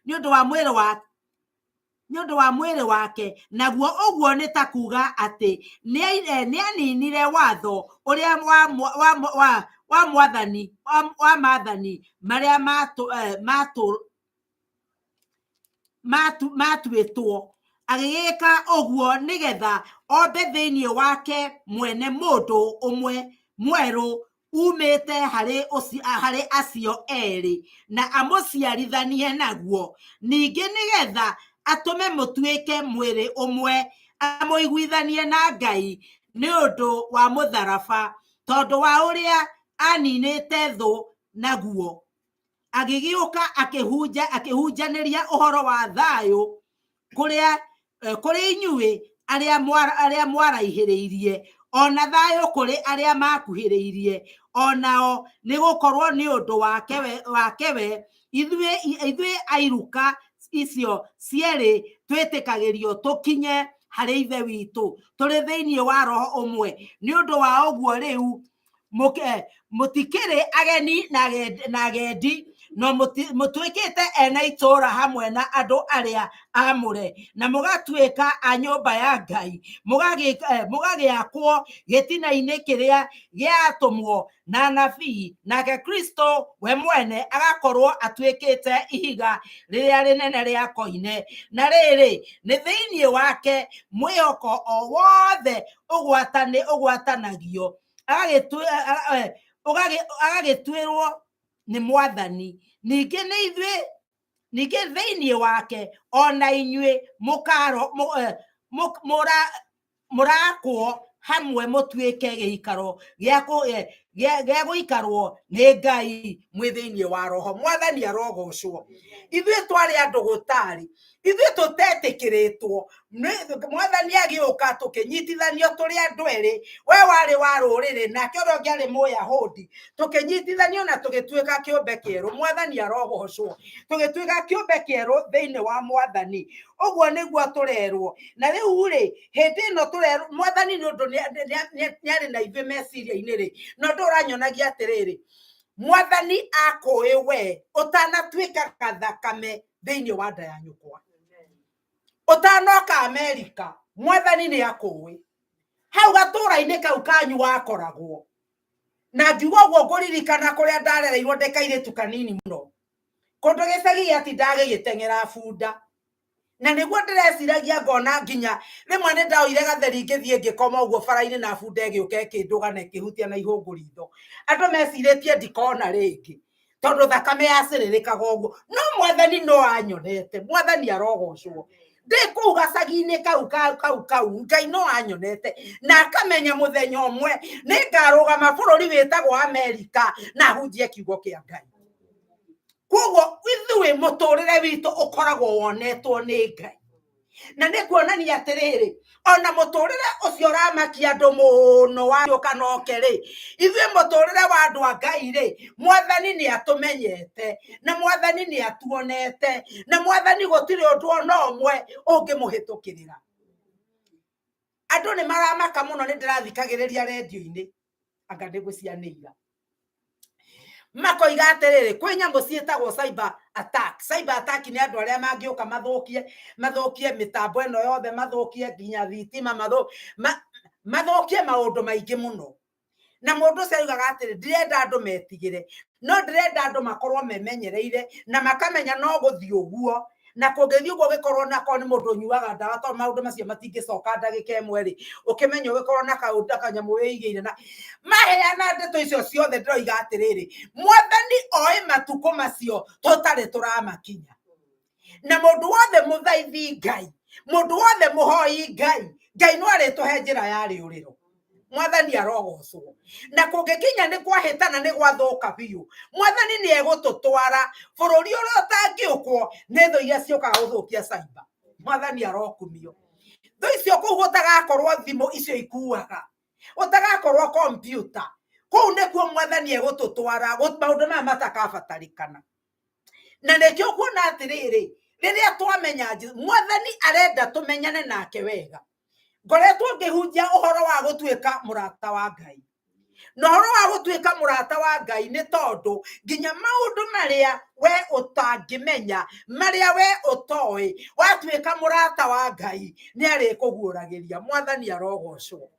nĩ ũndũ wa mwĩrĩ wake. Naguo ũguo nĩ ta kuga atĩ nĩ aninire watho ũrĩa wa maathani marĩa matuĩtwo, agĩgĩka ũguo nĩgetha ombe thĩinĩ wake mwene mũndũ ũmwe mwerũ umĩte harĩ acio erĩ na amũciarithanie naguo, ningĩ nĩgetha atũme mũtuĩke mwĩrĩ ũmwe, amũiguithanie na Ngai nĩ ũndũ wa mũtharaba, tondũ wa ũrĩa aninĩte thũ naguo. Agĩgĩũka akĩhunjanĩria ũhoro wa thayũ kũrĩ inyuĩ arĩa mwaraihĩrĩirie, ona thayũ kũrĩ arĩa makuhĩrĩirie onao, nĩ gũkorwo nĩ ũndũ wake we ithuĩ airuka icio cierĩ twĩtĩkagĩrio tũkinye harĩ Ithe witũ tũrĩ thĩinĩ wa roho ũmwe. Nĩ ũndũ wa ũguo rĩu mũtikĩrĩ ageni na agendi, no mũtuĩkĩte ene itũũra hamwe na andũ arĩa amũre, na mũgatuĩka a nyũmba ya Ngai, mũgagĩakwo gĩtina-inĩ kĩrĩa gĩatũmwo na anabii, nake Kristo we mwene agakorwo atuĩkĩte ihiga rĩrĩa rĩnene rĩa koine. Na rĩrĩ nĩ thĩinĩ wake mwĩhoko o wothe ũgwatanagio, agagĩtuĩrwo nĩ Mwathani. Ningĩ thĩinĩ wake ona inyuĩ mũrakwo hamwe mũtuĩke gĩikaro gĩa gũikarwo nĩ Ngai mwĩ thĩinĩ wa roho. Mwathani arogocwo. Ithuĩ twarĩ andũ gũtarĩ, ithuĩ tũtetĩkĩrĩtwo, Mwathani agĩũka tũkĩnyitithanio tũrĩ andũ erĩ, we warĩ wa rũrĩrĩ nake ũrĩa ũngĩ arĩ Mũyahudi, tũkĩnyitithanio na tũgĩtuĩka kĩũmbe kĩerũ. Mwathani arogocwo. Tũgĩtuĩka kĩũmbe kĩerũ thĩinĩ wa Mwathani. Ũguo nĩguo tũrerwo. Na rĩu-rĩ hĩndĩ ĩno tũrerwo Mwathani nĩ ũndũ nĩ arĩ na ithuĩ meciria-inĩ-rĩ, no ndũ ũranyonagia atĩrĩrĩ, Mwathani akũĩ we ũtanatuĩka gathakame thĩinĩ wa nda ya nyũkwa, ũtanoka Amerika, Mwathani nĩ akũĩ hau gatũũra-inĩ kau kanyu wakoragwo. Na ngiuga ũguo ngũririkana kũrĩa ndarereirwo ndĩ kairĩtu kanini mũno, kũndũ gĩcagi ati ndagĩgĩteng'era bunda, na nĩguo ndĩreciragia ngona nginya rĩmwe nĩ ndaoire gatheri ngĩthiĩ ngĩkoma ũguo bara-inĩ na bunda ĩgĩũka ĩkĩndũga na ĩkĩhutia na ihũngũ ritho. Andũ mecirĩtie ndikona rĩngĩ tondũ thakame yacĩrĩrĩkaga ũguo, no Mwathani no anyonete. Mwathani arogocwo. Ndĩ kũu gacagi-inĩ kau Ngai no anyonete na akamenya mũthenya ũmwe nĩ ngarũgama bũrũri wĩtagwo Amerika na hunjie kiugo kĩa Ngai. Koguo ithuĩ mũtũrĩre witũ ũkoragwo wonetwo nĩ Ngai. na nä kuonania atä rä rä ona må tå rä re å cio ramakia andå må no waå kanoke rä ithuä må tå rä re wa andå a Ngai rä Mwathani nä atå menyete na Mwathani nä atuonete na Mwathani gå tirä å ndå ona å mwe å ngä må hä tå kä rä ra andå nä maramaka må no nä ndä rathikagä rä ria redio-inä anga ndä gå cianä ira makoiga atä rä rä kwä nyamå ciätagwo cyber attack nä andå arä a mangä å ka mathåkie mä tambo ä no yothe mathåkie nginya thitima mathåkie maå ndå maingä må no na må ndå å cio augaga atä rä ndirenda andå metigä re no ndärenda andå makorwo memenyereire na makamenya no gå thiä å guo na kå ngä thiä å guo gä korwo nakorwo nä må ndå å nyuaga ndawa tondå maå ndå macio matingä coka ndagä ka ä mwe rä å kä menya å gä korwo na kanyamå wä igä ire na maheana ndeto icio ciothe ndä roiga atä rä rä Mwathani oä matukå macio tå tarä tå ramakinya na må ndå wothe må thaithi Ngai må ndå wothe må hoi Ngai no arä tå he njä ra ya rä å rä ro Mwathani arogocwo na kå ngä kinya nä kwahä tana nä gwathå ka biå Mwathani nä egå tå twara bå rå ri å rä a å tangä å kwo nä thå iria ciåkaga gå thå kia cyber Mwathani arokumio thå icio kå u gå tagakorwo thimå icio ikuaga gå tagakorwo kompyuta kå u nä kuo Mwathani egå tå twara maå ndå maya matakabatarä kana na nä kä å kuona atä rä rä rä rä a twamenya Mwathani arenda tå menyane nake wega ngoretwo ngĩhunjia ũhoro wa gũtuĩka mũrata wa Ngai na ũhoro wa gũtuĩka mũrata wa Ngai nĩ tondũ nginya maũndũ marĩa we ũtangĩmenya marĩa we ũtoĩ watuĩka mũrata wa Ngai nĩ arĩkũguũragĩria Mwathani arogocwo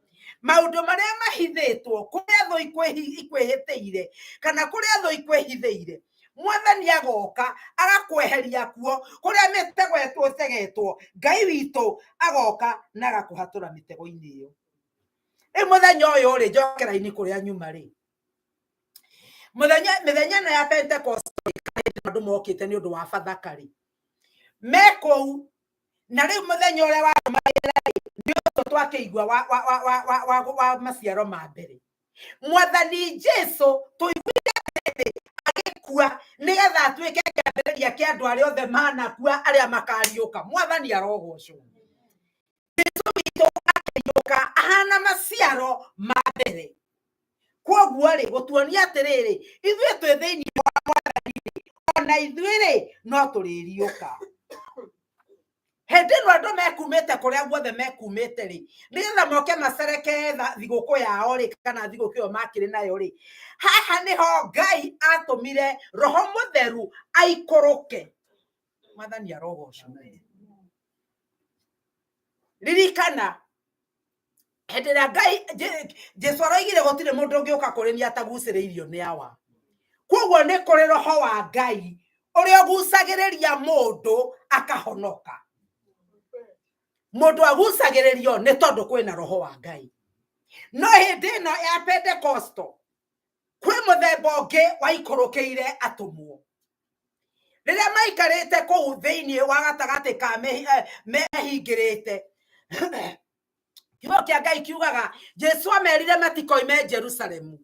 maũndũ marĩa mahithĩtwo kũrĩa thũ ikwĩhĩtĩire kana kũrĩa thũ ikwĩhithĩire Mwathani agoka agakweheria kuo kuria mitego yetu tegetwo Ngai witũ agoka na agakũhatũra mitego-inĩ iyo muthenya ũyũ rĩ njokera-inĩ kuria nyuma rĩ mĩthenya no ya Pentecost andũ mokĩte nĩ ũndũ wa Bathaka rĩ mekũu na rĩu mũthenya ũrĩa wa nĩ ũndũ twakĩigua wa maciaro ma mbere Mwathani Jesũ tũiguire agĩkua nĩgetha atuĩke kĩambĩrĩria kĩa andũ arĩa othe manakua arĩa makariũka Mwathani arogocwo Jesũ witũ akĩriũka ahana maciaro ma mbere kwoguo rĩ gũtuonia atĩrĩrĩ ithuĩ twĩ thĩinĩ wa Mwathani ona ithuĩ rĩ no tũrĩriũka hĩndĩ ĩno andũ mekumĩte kũrĩa guothe mekumĩte rĩ nĩgetha moke macereke thigũkũ yao rĩ kana thigũkũ ĩyo makĩrĩ nayo rĩ haha nĩho Ngai atũmire Roho Mũtheru aikũrũke Mwathani arogocwo ririkana hĩndĩ ĩrĩa Ngai Jesũ aroigire gũtirĩ mũndũ ũngĩũka kũrĩ niĩ atagucĩrĩirio nĩ awa kwoguo nĩ kũrĩ Roho wa Ngai ũrĩa ũgucagĩrĩria mũndũ akahonoka mũndũ agucagĩrĩrio nĩ tondũ kwĩna Roho wa Ngai no hĩndĩ ĩno ya Pentecosto kwĩ mũthemba ũngĩ waikũrũkĩire atũmwo rĩrĩa maikarĩte kũu thĩinĩ wa gatagatĩ ka mehingĩrĩte kiugo kĩa Ngai kiugaga Jesũ amerire matikoime Jerusalemu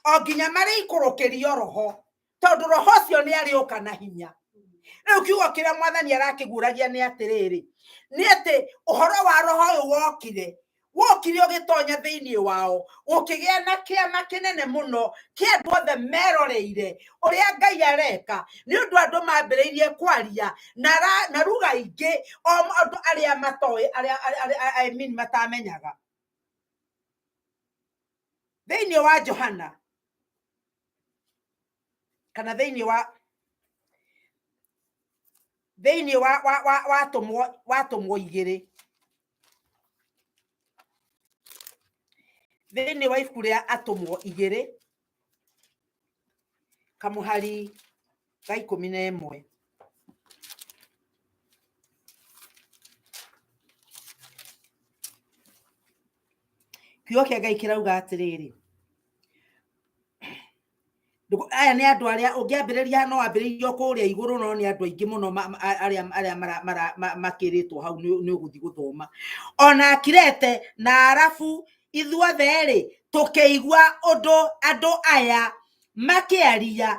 o nginya marĩikũrũkĩrio Roho tondũ Roho ũcio nĩ arĩũka na hinya rĩu kiugo kĩrĩa Mwathani arakĩguũragia nĩ atĩrĩrĩ nĩ atĩ ũhoro wa Roho ũyũ wokire ũgĩtonya thĩinĩ wao gũkĩgĩa na kĩama kĩnene mũno kĩa andũ othe meroreire ũrĩa Ngai areka nĩ ũndũ andũ mambĩrĩirie kwaria na ruga ingĩ o andũ arĩa matoĩ arĩa matamenyaga thĩinĩ wa Johana kana thĩinĩ wa tũmwo igĩrĩ thĩinĩ wa ibuku rĩa atũmwo igĩrĩ kamũhari ga 11 kiugo kĩa Ngai kĩrauga atĩrĩrĩ aya nĩ andũ arĩa ũngĩambĩrĩria no ambĩrĩrio kũrĩa igũrũ no nĩ andũ aingĩ mũno arĩa makĩrĩtwo hau nĩ ũgũthiĩ gũthoma ona akirete na arabu ithuothe rĩ tũkĩigua ũndũ andũ aya makĩaria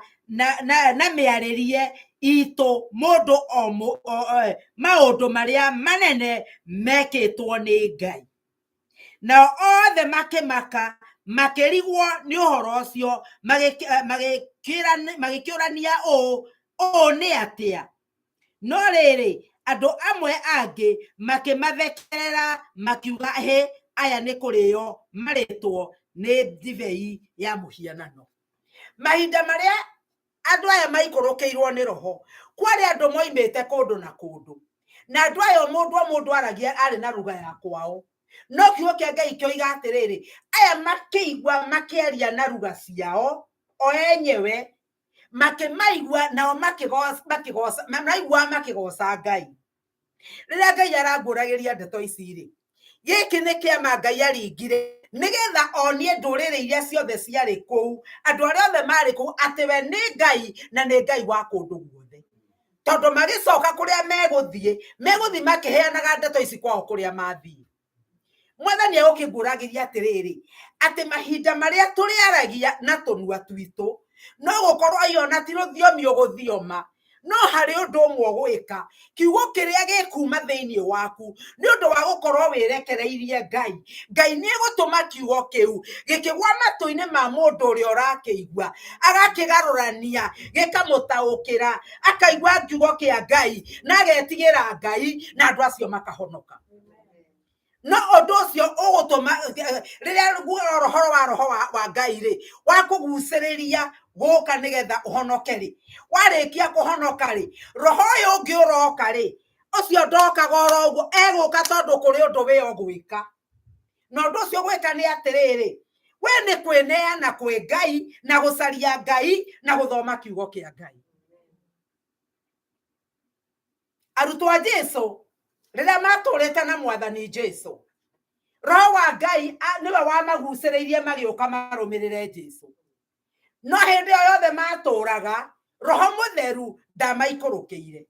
na mĩarĩrie ito modo maundu maria manene mekitwo ni Ngai. Na othe makimaka makirigwo ni uhoro ucio magikiurania ni atia. No riri andu amwe angi makimathekerera makiuga aya ni kurio maritwo ni divei ya muhianano. Mahinda maria andu aya maikurukiirwo ni roho kwari andu moimite kundu na kundu, na andu aya mundu aragia ari na ruga ya kwao. No kiugo kia Ngai kioiga atiriri, aya makiigua makiaria na ruga ciao o enyewe, makimaigua nao makigoca Ngai. Riria Ngai aranguragiria ndeto ici ri, giki ni kiama Ngai aringire nigetha onie ndurire iria ciothe ciari kuu, andu aria othe mari kuu, ati we ni Ngai na ni Ngai wa kundu guothe. Tondu magicoka kuria meguthie makiheanaga ndeto ici kwao kuria mathie. Mwathani agukinguragiria atiriri, ati mahinda maria turiaragia na tunua twitu no gukorwo iona ti ruthiomi uguthioma, no hari undu umwe ugwika. Kiugo kiria gikuma thiini waku ni undu wa gukorwo wirekereirie Ngai ni gutuma kiugo kiu gikigwa matu-ini ma mundu uria urakiigua, agakigarurania gikamutaukira, akaigua kiugo kia Ngai na agetigira Ngai, na andu acio makahonoka. No undu ucio ugutuma riria roho wa Ngai ri wakuguciriria guka nigetha uhonoke ri, warikia kuhonoka ri, roho uyu ungi uroka ri, ucio ndokaga oro uguo eguka tondu kuri undu we ogwika. No undu ucio gwika ni atiriri, we ni kwineana kwi Ngai na gucaria Ngai na guthoma kiugo kia Ngai. Arutwo a Jesu riria maturite na Mwathani Jesu, roho wa Ngai niwe wamaguciriirie magiuka marumirire Jesu. No hindi o yothe maturaga, Roho Mutheru ndamaikurukiire.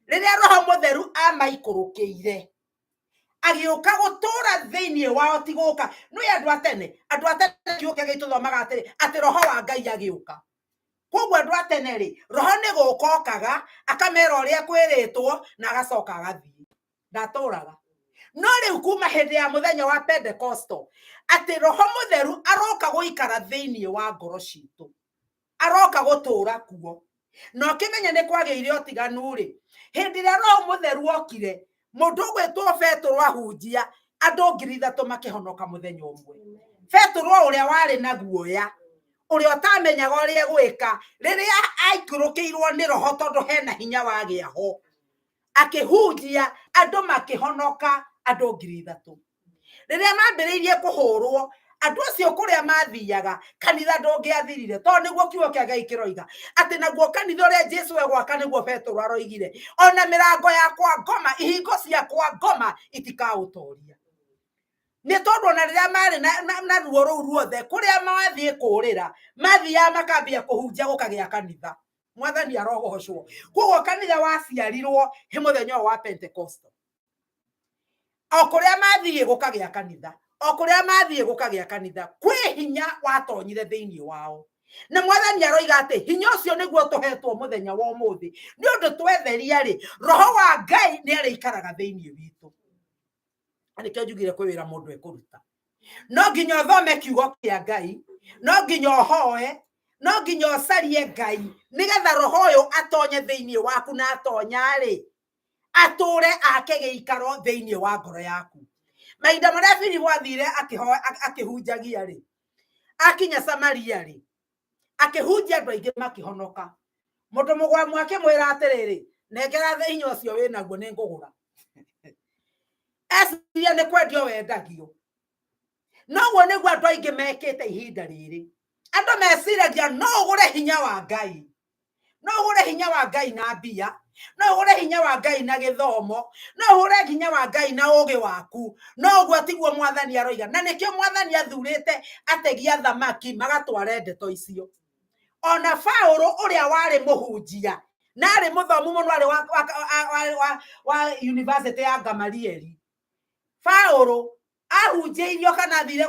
Riria Roho Mutheru amaikurukiire, agiuka gutura thiini wao, ti guka no andu atene kiugo kia Ngai tuthomaga atiri ati roho wa Ngai agiuka. Koguo andu atene ri, roho ni guka okaga akamera uria kwiritwo na agacoka agathii, ndaturaga. No riu kuma hindi ya muthenya wa Pentecosto ati Roho Mutheru aroka guikara thiini wa ngoro citu, aroka gutura kuo. No kimenya ni kwagiire otiganu ri, hindi ria Roho Mutheru okire, mundu gwetwo Petro ahunjia andu 3,000 makihonoka muthenya umwe. Petro uria wari na guoya, uria utamenyaga uria gwika, riria aikurukiirwo ni roho tondu hena hinya wagia ho, akihunjia andu makihonoka andu 3,000. Riria mambiriirie kuhurwo andu acio kuria mathiaga, kanitha ndungiathirire, tondu niguo kiugo kia Ngai kiroiga ati naguo kanitha uria Jesu egwaka niguo Petro aroigire, ona mirango yakwa ngoma, ihingo ciakwa ngoma itikautoria. Ni tondu ona riria mari na ruo ruu ruothe kuria mathie kurira, mathia makambia kuhunjia gukagia kanitha. Mwathani arogocwo. Koguo kanitha waciarirwo he muthenya wa Pentecost, o kuria mathie gukagia kanitha, o kuria mathie gukagia kanitha, kwi hinya watonyire thiini wao. Na Mwathani aroiga ati hinya ucio niguo tuhetwo muthenya wa umuthi, ni undu twetheria ri, roho wa Ngai ni arikaraga thiini witu. Anikio njugire kwira mundu ekuruta, no nginya thome kiugo kia Ngai, no nginya hoe, no nginya carie Ngai nigetha roho uyu atonye thiini waku, na atonya ri ature ake giikaro thiini wa ngoro yaku. Mahinda maria Filipu athire akihunjagia ri, akinya Samaria ri, akihunjia andu aingi makihonoka. Mundu mugwamu akimwira atiriri, nengera thiini ucio winaguo ni ngugura. Esiria ni kwendio wendagio. Noguo niguo andu aingi mekite ihinda riri. Andu mesiragia no ugure hinya wa Ngai, no ugure hinya wa Ngai na mbia, no ugure hinya wa Ngai na githomo, no ugure hinya wa Ngai na ugi waku. No uguo tiguo Mwathani aroiga, na nikio Mwathani athurite ategia thamaki magatware ndeto icio. Ona Paulo uria wari muhunjia na ari muthomu muno, ari wa university ya Gamalieli, Paulo ahunjĩirio kana thire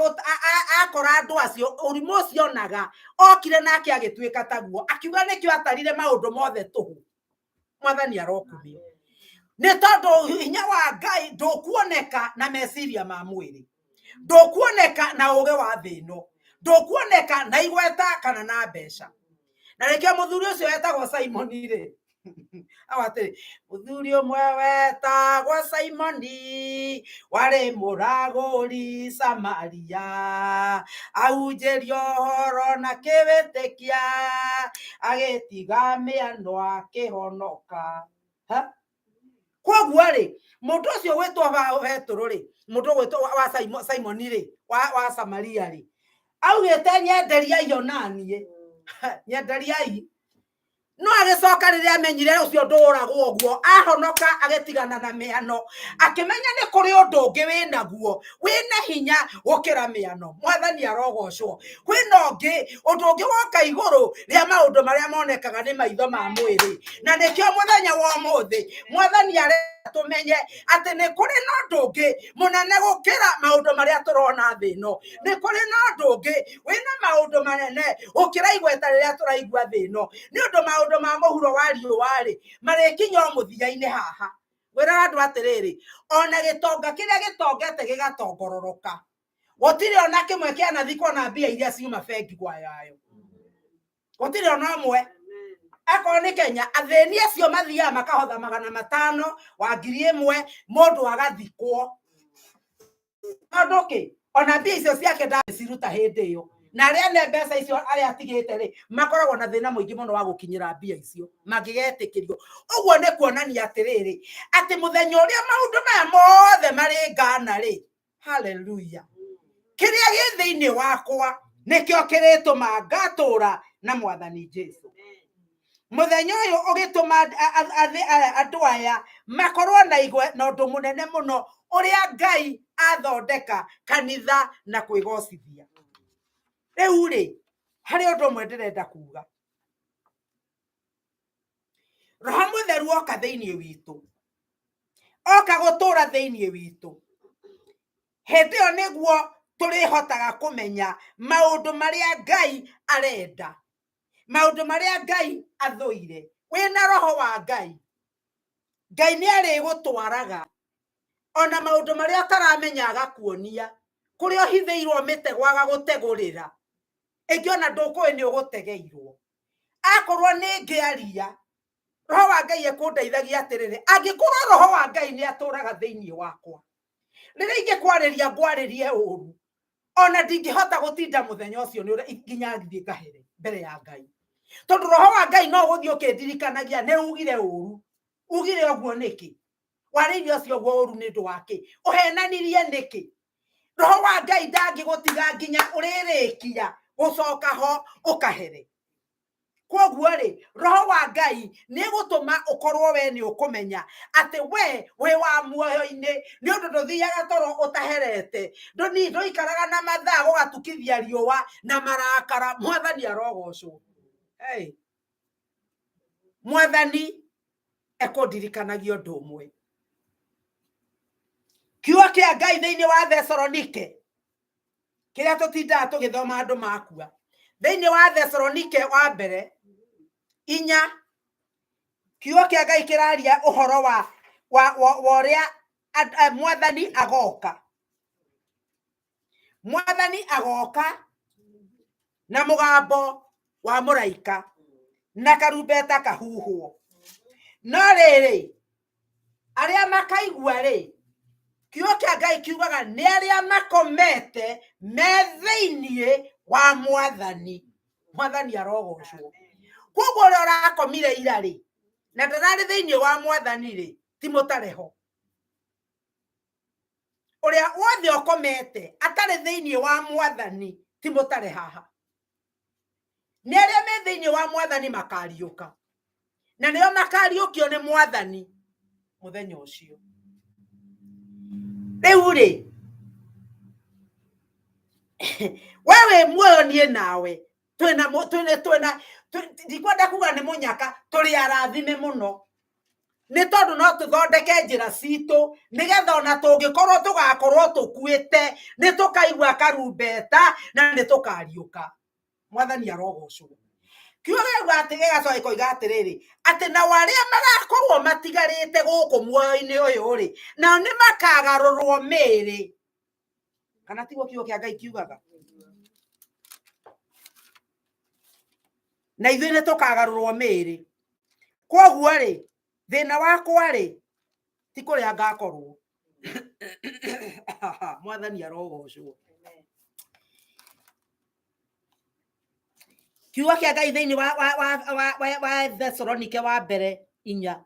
akora andũ acio ũrimũ ũcio naga okire nake agĩtuĩka taguo akiuga nĩkĩo atarire maũndũ mothe tũhũ. Mwathani arokumio nĩ tondũ hinya wa Ngai ndũkuoneka na meciria ma mwĩrĩ, ndũkuoneka na ũũgĩ wa thĩ ĩno, ndũkuoneka na igweta kana na mbeca. Na rĩkĩo mũthuri ũcio wetagwo Simoni rĩ awatĩ mũthuri ũmwe wetagwo Simoni warĩ mũragũri Samaria ahunjĩrio ũhoro na kĩwĩtĩkia agĩtiga mĩano akĩhonoka. Koguo rĩ mũndũ ũcio gwĩtwo Petero rĩ mũndũ gwĩtwo wa Simoni rĩ wa Samaria rĩ augĩte nyenderiai onaniĩ nyenderiai. No agĩcoka rĩrĩa amenyire ũcio ndũragwo ũguo ahonoka agĩtigana na mĩano akĩmenya nĩ kũrĩ ũndũ ũngĩ wĩnaguo wĩna hinya gũkĩra mĩano. Mwathani arogocwo. Kwĩna ũngĩ ũndũ ũngĩ woka igũrũ rĩa maũndũ marĩa monekaga nĩ maitho ma mwĩrĩ. Na nĩkĩo mũthenya wa ũmũthĩ Mwathani tũmenye atĩ nĩ kũrĩ na ũndũ ũngĩ mũnene gũkĩra maũndũ marĩa tũrona thĩ ĩno. Nĩ kũrĩ na ũndũ ũngĩ wĩna maũndũ manene gũkĩra igweta rĩrĩa tũraigua thĩ ĩno. Nĩ ũndũ maũndũ ma mũhuro wa riũa rĩ marĩkinya o mũthia-inĩ haha. Wĩra andũ atĩrĩrĩ ona gĩtonga kĩrĩa gĩtongete gĩgatongororoka gũtirĩ ona kĩmwe kĩanathikwo na mbia iria ciuma bengi gwayayo. Gũtirĩ ona ũmwe. Akorwo nĩ Kenya athĩni acio mathiaga makahotha 500 wa 1000 mũndũ agathikwo. Ndũkĩ ona mbia icio ciake ndaciruta hĩndĩ ĩyo. Na arĩa ne mbeca icio arĩa atigĩte rĩ makoragwo na thĩna mũingĩ mũno wa gũkinyĩra mbia icio mangĩgetĩkĩrio. Ũguo nĩ kuonania atĩrĩrĩ atĩ mũthenya ũrĩa maũndũ maya mothe marĩ ngana rĩ haleluya kĩrĩa gĩ thĩinĩ wakwa nĩkĩo kĩrĩtũma ngatũra na Mwathani Jesũ. Mũthenya ũyũ ũgĩtũma andũ aya makorwo na igwe na ũndũ mũnene mũno ũrĩa Ngai athondeka kanitha na kwĩgocithia. Rĩu rĩ harĩ ũndũ ũmwe ndĩrenda kuga. Roho Mũtheru oka thĩinĩ witũ oka gũtũra thĩinĩ witũ. Hĩndĩ ĩyo nĩguo tũrĩhotaga kũmenya maũndũ marĩa Ngai arenda, maũndũ marĩa Ngai athũire. Wĩna roho wa Ngai Ngai nĩ arĩgũtwaraga ona maũndũ marĩa ũtaramenya agakuonia kũrĩa ũhithĩirwo mĩtego agagũtegũrĩra. Ĩngĩ ona ndũkũĩ nĩ ũgũtegeirwo. Akorwo nĩ ngĩaria roho wa Ngai ekũndeithagia atĩrĩrĩ angĩkorwo roho wa Ngai nĩ atũraga thĩinĩ wakwa rĩrĩa ingĩkwarĩria ngwarĩrie ũru ona ndingĩhota gũtinda mũthenya ũcio nĩ nginya ngithiĩ ngahere mbere ya Ngai. Tondũ roho wa Ngai no gũthiĩ ũkĩndirikanagia nĩ ugire ũru. Ugire ũguo nĩkĩ? Warĩirie ũcio ũguo ũru nĩ ũndũ wake ũhenanirie nĩkĩ? Roho wa Ngai ndangĩgũtiga nginya ũrĩrĩkia gũcoka ho ũkahere. Koguo rĩ roho wa Ngai nĩ gũtũma ũkorwo we nĩ ũkũmenya atĩ we wĩ wa muoyo-inĩ nĩ ũndũ ndũthiaga toro ũtaherete. Ndũikaraga na mathaa gũgatukithia riũa na marakara. Mwathani arogocwo. Mwathani ekũndirikanagia ũndũ ũmwe. Kiugo kĩa Ngai thĩinĩ wa Thesalonike kĩrĩa tũtindaga tũgĩthoma andũ makua. Thĩinĩ wa Thesalonike wa mbere 4 kiugo kĩa Ngai kĩraria ũhoro wa ũrĩa Mwathani agoka. Mwathani agoka na mũgambo wa mũraika na karumbeta kahuhwo. No rĩrĩ arĩa makaigua rĩ kiugo kĩa Ngai kiugaga nĩ arĩa makomete me thĩinĩ wa Mwathani. Mwathani arogocwo. Koguo ũrĩa ũrakomire ira rĩ na ndararĩ thĩinĩ wa Mwathani rĩ ti mũtareho. Ũrĩa wothe ũkomete atarĩ thĩinĩ wa Mwathani ti mũtare haha. Nĩ arĩa me thĩinĩ wa Mwathani makariũka na nĩo makariũkio nĩ Mwathani mũthenya ũcio. Rĩu rĩ wewe muoyo niĩ nawe twĩna ndikwenda kuga nĩ mũnyaka tũrĩ arathime mũno. nĩ tondũ no tũthondeke njĩra citũ nĩgetha ona tũngĩkorwo tũgakorwo tũkuĩte nĩ tũkaigua karumbeta na nĩ tũkariũka. Mwathani arogocwo. Kiugo gĩaku atĩ gĩgacoka gĩkoiga atĩrĩrĩ atĩ nao arĩa magakorwo matigarĩte gũkũ muoyo-inĩ ũyũ rĩ, nao nĩ makagarũrwo mĩĩrĩ. Kana tiguo kiugo kĩa Ngai kiugaga? Na ithuĩ nĩ tũkagarũrwo mĩĩrĩ. Koguo rĩ, thĩna wakwa rĩ, ti kũrĩa ngakorwo. Mwathani arogocwo. Kiugo kĩa Ngai thĩinĩ wa Thesalonike wa mbere 4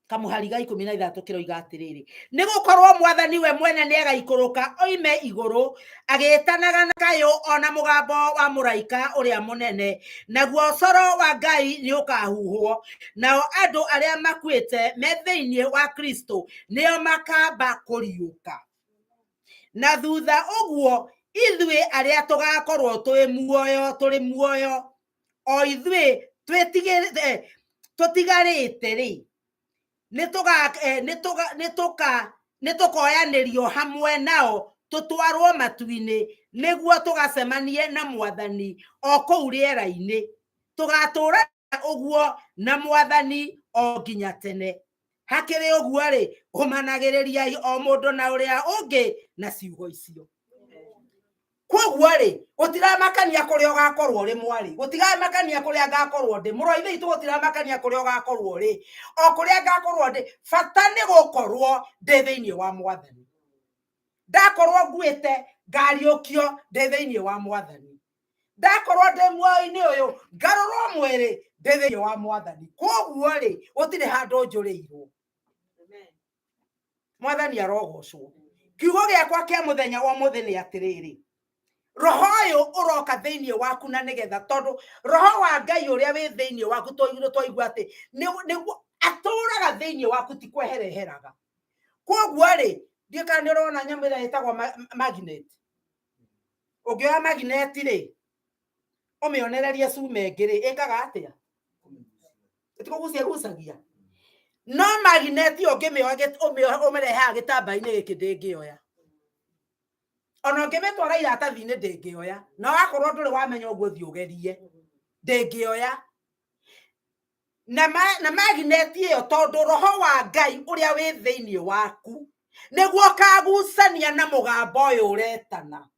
kamuhari ga 13 kĩroiga atĩrĩrĩ, nĩ gũkorwo Mwathani we mwene nĩ agaikũrũka oime igũrũ agĩtanaga na kayũ ona mũgambo wa mũraika ũrĩa mũnene, naguo coro wa Ngai nĩ ũkahuhwo, nao andũ arĩa makuĩte me thĩinĩ wa Kristo nĩo makamba kũriũka. Na thutha ũguo ithuĩ arĩa tũgakorwo tũrĩ muoyo o ithuĩ tũtigarĩte rĩ, nĩ tũkoyanĩrio hamwe nao tũtwarwo matu-inĩ nĩguo tũgacemanie na Mwathani o kũu rĩera-inĩ, tũgatũũra ũguo na Mwathani o nginya tene. Hakĩrĩ ũguo rĩ, ũmanagĩrĩriai o mũndũ na ũrĩa ũngĩ na ciugo icio. Koguo rĩ, gũtiramakania kũrĩa ũgakorwo rĩ mwarĩ, gũtiramakania kũrĩa ngakorwo ndĩ mũrũ ithuĩ itũ, gũtiramakania kũrĩa ũgakorwo rĩ, o kũrĩa ngakorwo ndĩ, bata nĩ gũkorwo ndĩ thĩinĩ wa Mwathani. Ndakorwo nguĩte ngariũkio ndĩ thĩinĩ wa Mwathani. Ndakorwo ndĩ muoyo-inĩ ũyũ ngarũrwo mwĩrĩ ndĩ thĩinĩ wa Mwathani. Koguo rĩ, gũtirĩ handũ njũrĩirwo. Mwathani arogocwo. Kiugo gĩakwa kĩa mũthenya wa mũthĩ nĩ atĩrĩrĩ, roho ũyũ ũroka thĩinĩ waku na nĩgetha tondũ roho wa Ngai ũrĩa wĩ thĩinĩ waku twaigua atĩ nĩguo atũũraga thĩinĩ waku ti kwehereheraga. Koguo rĩ, ndiĩ kana nĩ ũrona nyamũ ĩrĩa ĩtagwo magnet. Ũngĩoya magnet rĩ, ũmĩonererie cuma ĩngĩ rĩ, ĩkaga atĩa? Ĩtikũgucia gucagia. No magnet ũngĩmĩoya ũmĩrehaga gĩtambaya-inĩ gĩkĩ ndĩngĩoya. Ona ũngĩmĩtwara iratathi-inĩ ndĩngĩoya. Na wakorwo ndũrĩ wamenya ũguo thiĩ ũgerie. Ndĩngĩoya. Na magnet ĩyo tondũ roho wa Ngai ũrĩa wĩ thĩinĩ waku nĩguo kagucania na mũgambo ũyũ ũretana.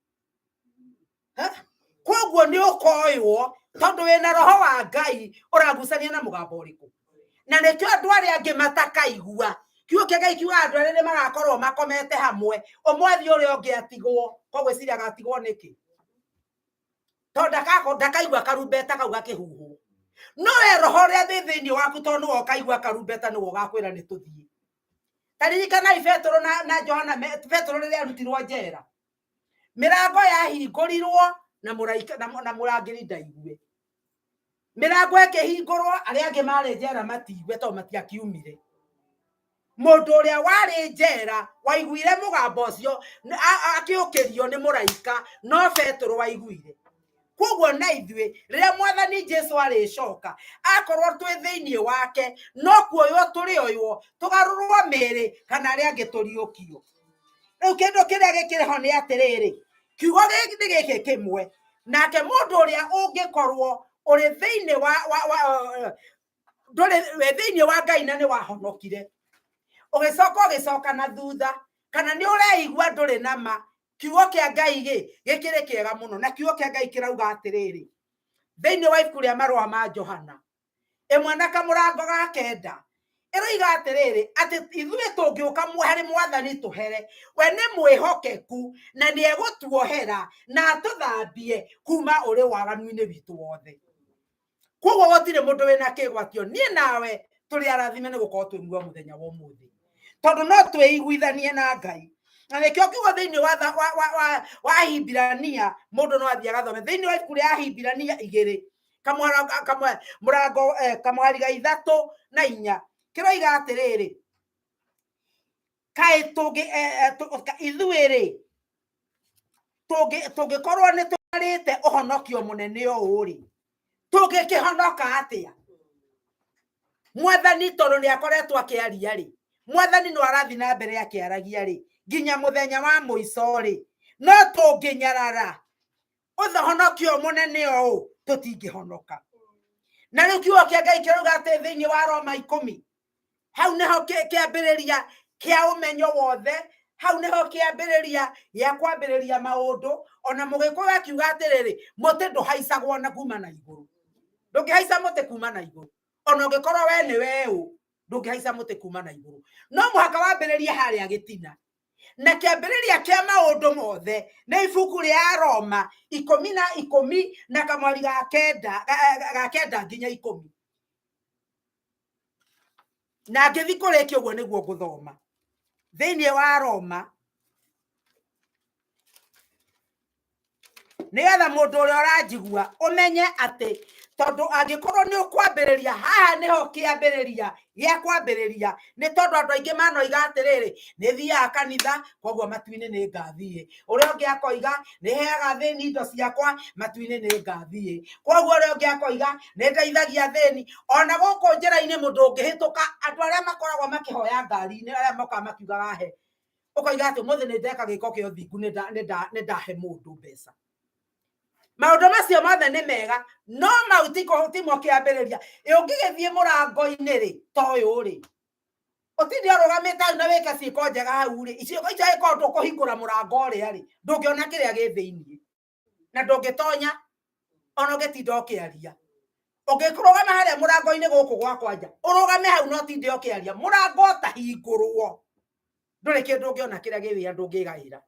Koguo nĩ ũkoywo tondũ wĩna roho wa Ngai ũragucania na mũgambo ũrĩkũ. Na nĩkĩo andũ arĩa angĩ matakaigua. Kiugo kĩa Ngai kiuga andũ arĩa magakorwo makomete hamwe, ũmwe thi ũrĩa ũngĩ atigwo. Koguo ciria agatigwo nĩkĩ? Tondũ ndakaigua karumbeta kau gakĩhuhwo. No we roho ũrĩa wĩ thĩinĩ waku tondũ nĩwe ũkaigua karumbeta nĩwe ũgakwĩra nĩ tũthiĩ. Taririkanai Petro na Johana, Petro rĩrĩa arutirwo njera. Mĩrango yahingũrirwo na mũrangĩri ndaigue. Mĩrango ĩkĩhingũrwo, arĩa angĩ marĩ njera matiigwe tondũ matiakiumire. Mũndũ ũrĩa warĩ njera waiguire mũgambo ũcio akĩũkĩrio nĩ mũraika, no Petro waiguire. Koguo na ithuĩ rĩrĩa Mwathani Jesũ arĩcoka akorwo twĩ thĩinĩ wake, no kuoywo tũrĩoywo tũgarũrwo mĩĩrĩ kana arĩa angĩ tũriũkio. Rĩu kĩndũ kĩrĩa gĩkĩrĩho nĩ atĩrĩrĩ, kiugo gĩkĩ kĩmwe, nake mũndũ ũrĩa ũngĩkorwo ũrĩ thĩinĩ wa Ngai na nĩ wahonokire, ũgĩcoka na thutha, kana nĩ ũreigua ndũrĩ na ma, kiugo kĩa Ngai gĩkĩrĩ kĩega mũno. Na kiugo kĩa Ngai kĩrauga atĩrĩrĩ thĩinĩ wa ibuku rĩa marũa ma Johana 1:9 ĩroiga atĩrĩrĩ atĩ ithuĩ tũngĩũka harĩ Mwathani tũhere, we nĩ mwĩhokeku na nĩ egũtuohera na atũthambie kuma ũrĩ waganu-inĩ witũ wothe. Koguo gũtirĩ mũndũ wĩna kĩgwatio. Niĩ nawe tũrĩ arathime nĩ gũkorwo twĩ muoyo mũthenya wa ũmũthĩ, tondũ no twĩiguithanie na Ngai. Na nĩkĩo kiugo thĩinĩ wa Ahibirania, mũndũ no athiĩ agathome thĩinĩ wa ibuku rĩa Ahibirania 2 kamuhari ga 3-4 kĩroiga atĩrĩrĩ, kaĩ ithuĩ rĩ tũngĩkorwo nĩ tũrĩte ũhonokio mũnene ũũ rĩ, tũngĩkĩhonoka atĩa? mwathani toro ni akoretwo akiaria ri mwathani no arathi na mbere yake aragia ri nginya muthenya wa muico ri no tunginyarara uthonokio munene o tutingihonoka na riu kiugo kia Ngai kirauga ati thiini wa Roma 10 hau neho kiambiriria kia umenyo wothe hau neho kiambiriria ya kwambiriria maundu ona mugikuyu akiuga atiriri muti nduhaicagwo na kuma na iguru ndungihaica muti kuma na iguru ona ungikorwo we ni weu ndungihaica muti kuma na iguru no muhaka wambiriria haria gitina na kiambiriria kia maundu mothe na ibuku ria Roma 10 na kamwari ga kenda nginya 10 na ngithi kurikia uguo niguo nguthoma thiini wa Roma nigetha mundu uria uranjigua umenye ati tondu angikorwo ni ukwambiriria haha niho kiambiriria gia kwambiriria ni tondu andu aingi manoiga atiriri ni thia kanitha koguo matuini ni ngathie uria ungi akoiga ni heaga thini indo ciakwa matuini ni ngathie koguo uria ungi akoiga ni ndeithagia thini ona guku njira-ini mundu ungihituka andu aria makoragwo makihoya ngari-ini aria moka makiugaga he ukoiga ati muthi ni ndeka giko kio thingu ni ndahe mundu mbeca maundu macio mothe ni mega no mautiko timo kiambiriria ungigithie murango-ini ri toyu ri utindi arugamite au na weka ciiko njega hau ri icio iko ndukuhingura murango ria ri ndungiona kiria gi thiini na ndungitonya ona ugitinda ukiaria ungikurugama haria murango-ini guku gwakwa nja urugame hau no tinde ukiaria murango tahingurwo nduri kindu ungiona kiria gi wia ndungigaira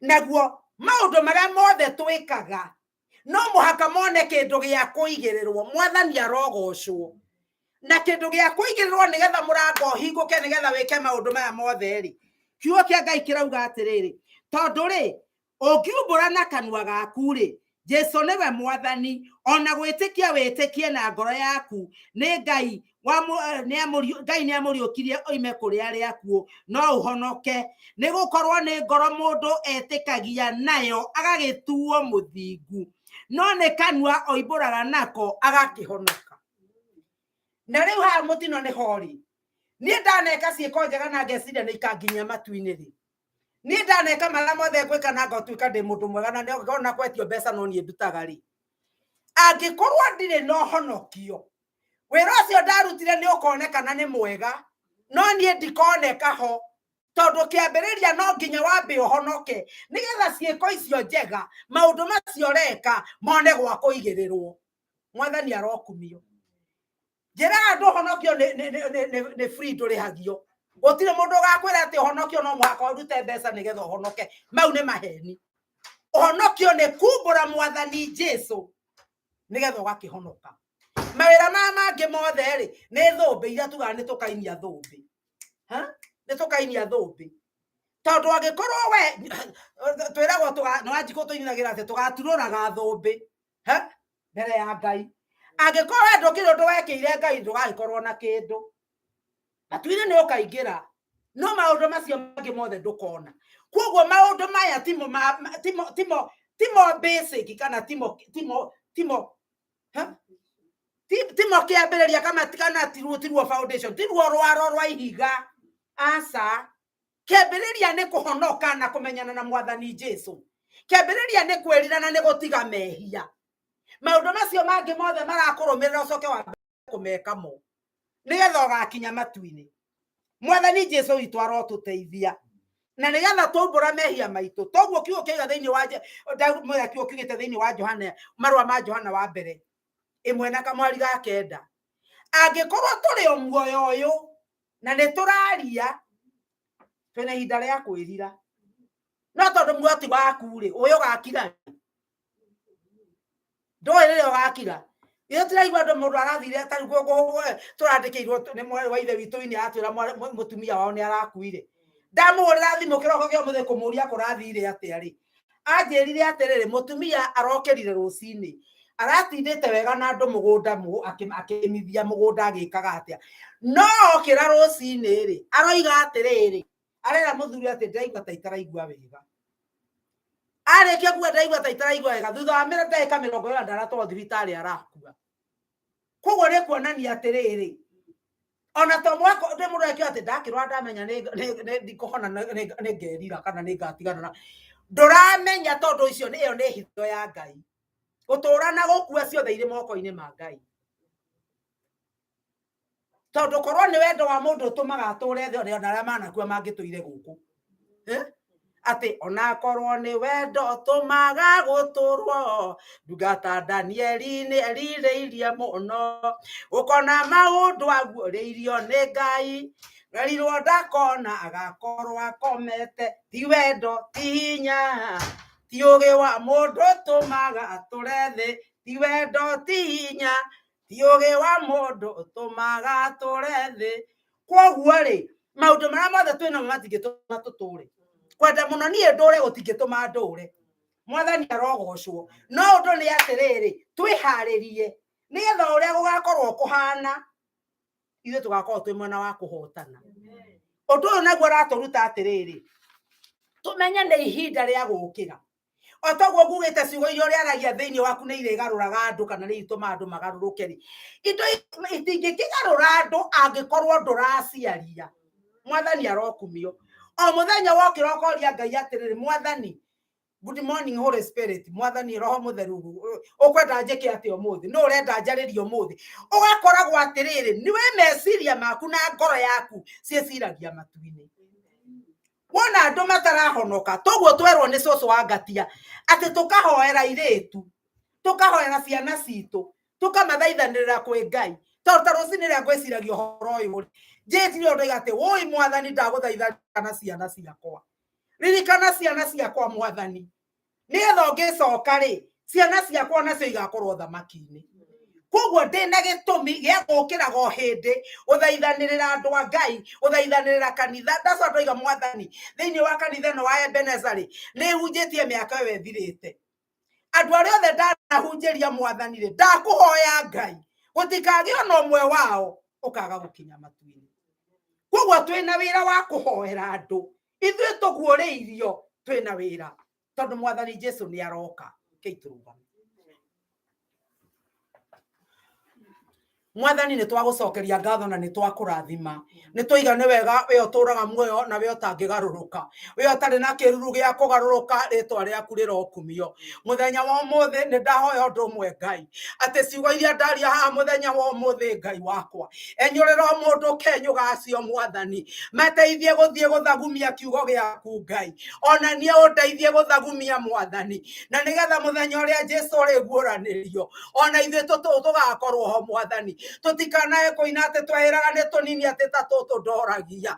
naguo maundu maria mothe twikaga no muhaka mone kindu gia kuigirirwo mwathani arogocwo na kindu gia kuigirirwo nigetha murango hinguke nigetha wike maundu maya mothe ri kiugo kia Ngai kirauga atiriri tondu ri ungiumbura na kanua gaku ri Jesu niwe mwathani ona gwitikia witikie na ngoro yaku ni Ngai Ngai ni amuriukirie oime kuri aria akuo no uhonoke ni gukorwo ni ngoro mundu etikagia nayo agagituo muthingu no ni kanua oimburaga nako agakihonoka na riu ha mutino ni hori ni ndaneka ciiko njega na ngeciria ni ikanginya matuini ri ni ndaneka mara mothe gwika na ngotuika ndi mundu mwega na ngona kwetio mbeca no nie ndutaga ri angikorwo ndire no honokio wira ucio ndarutire ni ukonekana ni mwega no nie ndikoneka ho tondu kiambiriria no nginya wambe uhonoke nigetha ciiko icio njega maundu macio reka mone gwa kuigirirwo mwathani arokumio njira andu honokio ni free ndurihagio gutire mundu gakwira ati honokio no muhaka urute mbeca nigetha uhonoke mau ni maheni uhonokio ni kumbura mwathani Jesu nigetha ugakihonoka mawira mangi mothe ri ni thumbi iria tugaga ni tukainia thumbi ni tukainia thumbi tondu angikorwo we twiragwo no anjiko tuinagira ati tugatururaga thumbi mbere ya Ngai angikorwo ndukire undu wekire Ngai ndugagikorwo na kindu matuire ni ukaingira no maundu macio mangi mothe ndukona koguo maundu maya timo basic kana timo kiambiriria kana tiruo foundation tiruo rwaro rwa ihiga asa kiambiriria ni kuhonoka na kumenyana na mwathani Jesu kiambiriria ni kwerirana ni gutiga mehia maundu macio mangi mothe marakurumirira ucoke wa kumeka mo nigetha ugakinya matuini mwathani Jesu witu arotuteithia na nigetha tumbura mehia maitu toguo kiugo kiga thiini wa mwira kiugo kigite thiini wa Johana marua ma Johana wa mbere imwe na kamwari ga kenda angikorwo turi o muoyo uyu na ni turaria twina ihinda ria kwirira no tondu muoti waku ri uyu gakira ndoire ugakira iyo tiraigwa ndo mundu arathire tari turandikirwo ni mwari wa ithe witu ini atwira mutumia wao ni arakuire ndamurira thimu kiroko gyo muthe kumuria kurathire atiari anjirire atiriri mutumia arokerire rucini aratindite wega na andu mugunda akimithia mugunda agikaga atia no okira rucini ri aroiga atiriri arera muthuri ati ndaigua ta itaraigua wega arikia kuwa ndaigua ta itaraigua wega thutha wa ndagika 20 ndaratwa thibitari arakua koguo ni kuonania atiriri ona to mwako de murekio ati ndakirwa ndamenya ni ndikohona ni ngerira kana ni ngatigana na nduramenya tondu icio niyo ni hitho ya Ngai gutura na gukua ciothe iri moko-ini ma Ngai tondu korwo ni wendo wa mundu tumaga ature thĩ ona aria manakua mangituire guku ati ona korwo ni wendo tumaga guturwo ndungata Danieli ni erireirie muno ukona maundu aguũrĩirio ni Ngai ngerirwo ndakona agakorwo akomete ti wendo ti hinya ti ũgĩ wa mundu tumaga ature thĩ ti wendo ti hinya ti ũgĩ wa mundu tumaga ature thĩ kwoguo ri maundu maria mothe twina matingĩtũma tũtũre kwenda muno niĩ ndũre gũtingĩtũma ndũre mwathani arogocwo no ũndũ nĩ atĩrĩrĩ twĩharĩrie nĩgetha ũrĩa gũgakorwo kũhana ithuĩ tũgakorwo twĩ mwena wa kũhotana ũndũ ũyũ naguo ũratũruta atĩrĩrĩ tũmenye nĩ ihinda rĩa gũũkĩra o toguo ngugĩte ciugo iria ũrĩaragia thĩinĩ waku nĩ irĩgarũraga andũ kana nĩ itũma andũ magarũrũke rĩ indo itingĩkĩgarũra andũ angĩkorwo ndũraciaria mwathani arokumio o muthenya wokĩra ũkoria Ngai atĩrĩrĩ mwathani good morning Holy Spirit mwathani roho mutheru ukwenda njĩke atĩ ũmũthĩ no ũrenda njarĩrie ũmũthĩ ũgakoragwo atĩrĩrĩ nĩ we meciria maku na ngoro yaku ciĩciragia matu-inĩ wona andũ matarahonoka toguo twerwo nĩ cũcũ wa Ngatia atĩ tũkahoera irĩtu tũkahoera ciana citũ tũkamathaithanĩrĩra kwĩ Ngai tondũ ta rũcinĩ rĩa ngwĩciragia ũhoro ũyũ njĩtire ũndũ atĩ woi mwathani ndagũthaithana ciana ciakwa ririkana ciana ciakwa mwathani nĩgetha ũngĩcoka rĩ ciana ciakwa nacio igakorwo thamaki-inĩ kwoguo ndĩna gĩtũmi gĩa gũkĩra go hĩndĩ ũthaithanĩrĩra andũ a Ngai ũthaithanĩrĩra kanitha ndaco ndoiga mwathani thĩinĩ wa kanitha ĩno wa Ebenezer rĩ nĩhunjĩtie mĩaka ĩyo ĩthirĩte andũ arĩa othe ndanahunjĩria mwathani rĩ ndakũhoya Ngai gũtikagĩe ona ũmwe wao ũkaga gũkinya matu-inĩ kwoguo twĩna wĩra wa kũhoera andũ ithuĩ tũguũrĩirio twĩna wĩra tondũ mwathani Jesũ nĩ aroka keitũrũgame mwathani nĩ twagũcokeria ngatho na nĩ twakũrathima nĩ tũiga nĩ wega we ũtũraga muoyo na we ũtangĩgarũrũka we ũtarĩ na kĩruru gĩa kũgarũrũka rĩtwa rĩaku rĩrokumio mũthenya wa ũmũthĩ nĩ ndahoya ũndũ ũmwe Ngai atĩ ciugo iria ndaria haha mũthenya wa ũmũthĩ Ngai wakwa enyũrĩra mũndũ kenyũ gacio mwathani mateithie gũthiĩ gũthagumia kiugo gĩaku Ngai ona niĩ ũndeithie gũthagumia mwathani na nĩgetha mũthenya ũrĩa Jesũ ũrĩguũranĩrio ona ithuĩ tũgakorwo ho mwathani tutikanae koina ate twaheraga ne tonini ate tatoto ndoragia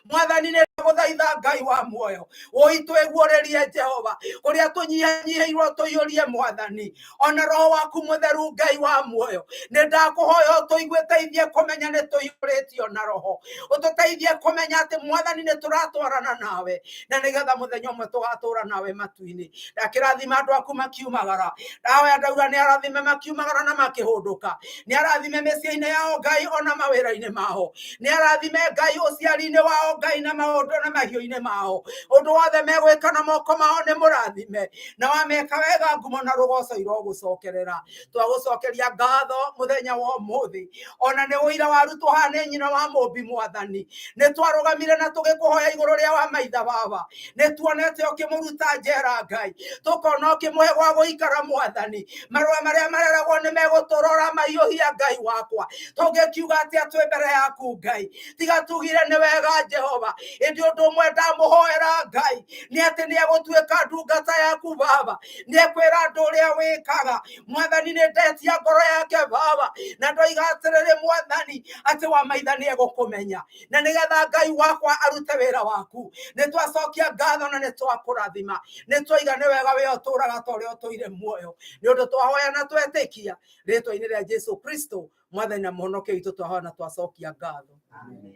mwathani nĩ gũthaitha Ngai wa muoyo ũitweguũrĩrie Jehova ũrĩa tũnyihanyiheirwo tũiyũrie mwathani ona roho waku mũtheru Ngai wa muoyo nĩ ndakũhoya ũtũiguĩteithie kũmenya nĩ tũiyũrĩtio na roho ũtũteithie kũmenya atĩ mwathani nĩ tũratwarana nawe na nĩgetha mũthenya ũmwe tũgatũra nawe matu-inĩ ndakĩrathima andũ aku makiumagara ndahoya ndauga nĩ arathime makiumagara na makĩhũndũka nĩ arathime mĩciĩ-inĩ yao Ngai ona mawĩra-inĩ mao nĩ arathime Ngai ũciari-inĩ wao Ngai na maũndũ na mahiũ-inĩ mao ũndũ wothe megwĩka na moko mao nĩ mũrathime na wameka wega ngumo na rũgoco irogũcokerera twagũcokeria ngatho mũthenya wa ũmũthĩ ona nĩ ũira warutwo haha nĩ nyina wa mũmbi mwathani nĩ twarũgamire na tũgĩkũhoya igũrũ rĩa wa maitha baba nĩ tuonete ũkĩmũruta njera Ngai tũkona ũkĩmũhe gwa gũikara mwathani marũa marĩa mareragwo nĩ megũtũrora mahiũhia Ngai wakwa tũngĩkiuga atĩ twĩ mbere yaku Ngai tiga tugire nĩ wega Jehova ĩndĩ ũndũ ũmwe ndamũhoera Ngai nĩ atĩ nĩ egũtuĩka ndungata yaku baba nĩ ekwĩra andũ ũrĩa wĩkaga mwathani nĩ ndetia ngoro yake baba na ndoiga atĩrĩrĩ mwathani atĩ wa maitha nĩ egũkũmenya na nĩgetha Ngai wakwa arute wĩra waku nĩ twacokia ngatho na nĩ twakũrathima nĩ twoiga nĩ wega we ũtũraga ta ũrĩa ũtũire muoyo nĩ ũndũ twahoya na twetĩkia rĩtwa-inĩ rĩa Jesũ Kristo mwathani na mũhonokia witũ twahoya na twacokia ngatho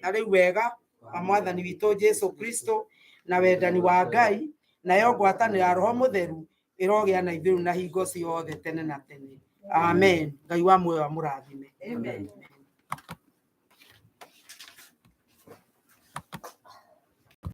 na rĩu wega wa mwathani witũ Jesũ Kristo na wendani wa Ngai nayo ngwatanĩro ya roho mũtheru ĩrogĩa na ithuĩ na hingo ciothe tene na tene amen Ngai wa muoyo amũrathime amen.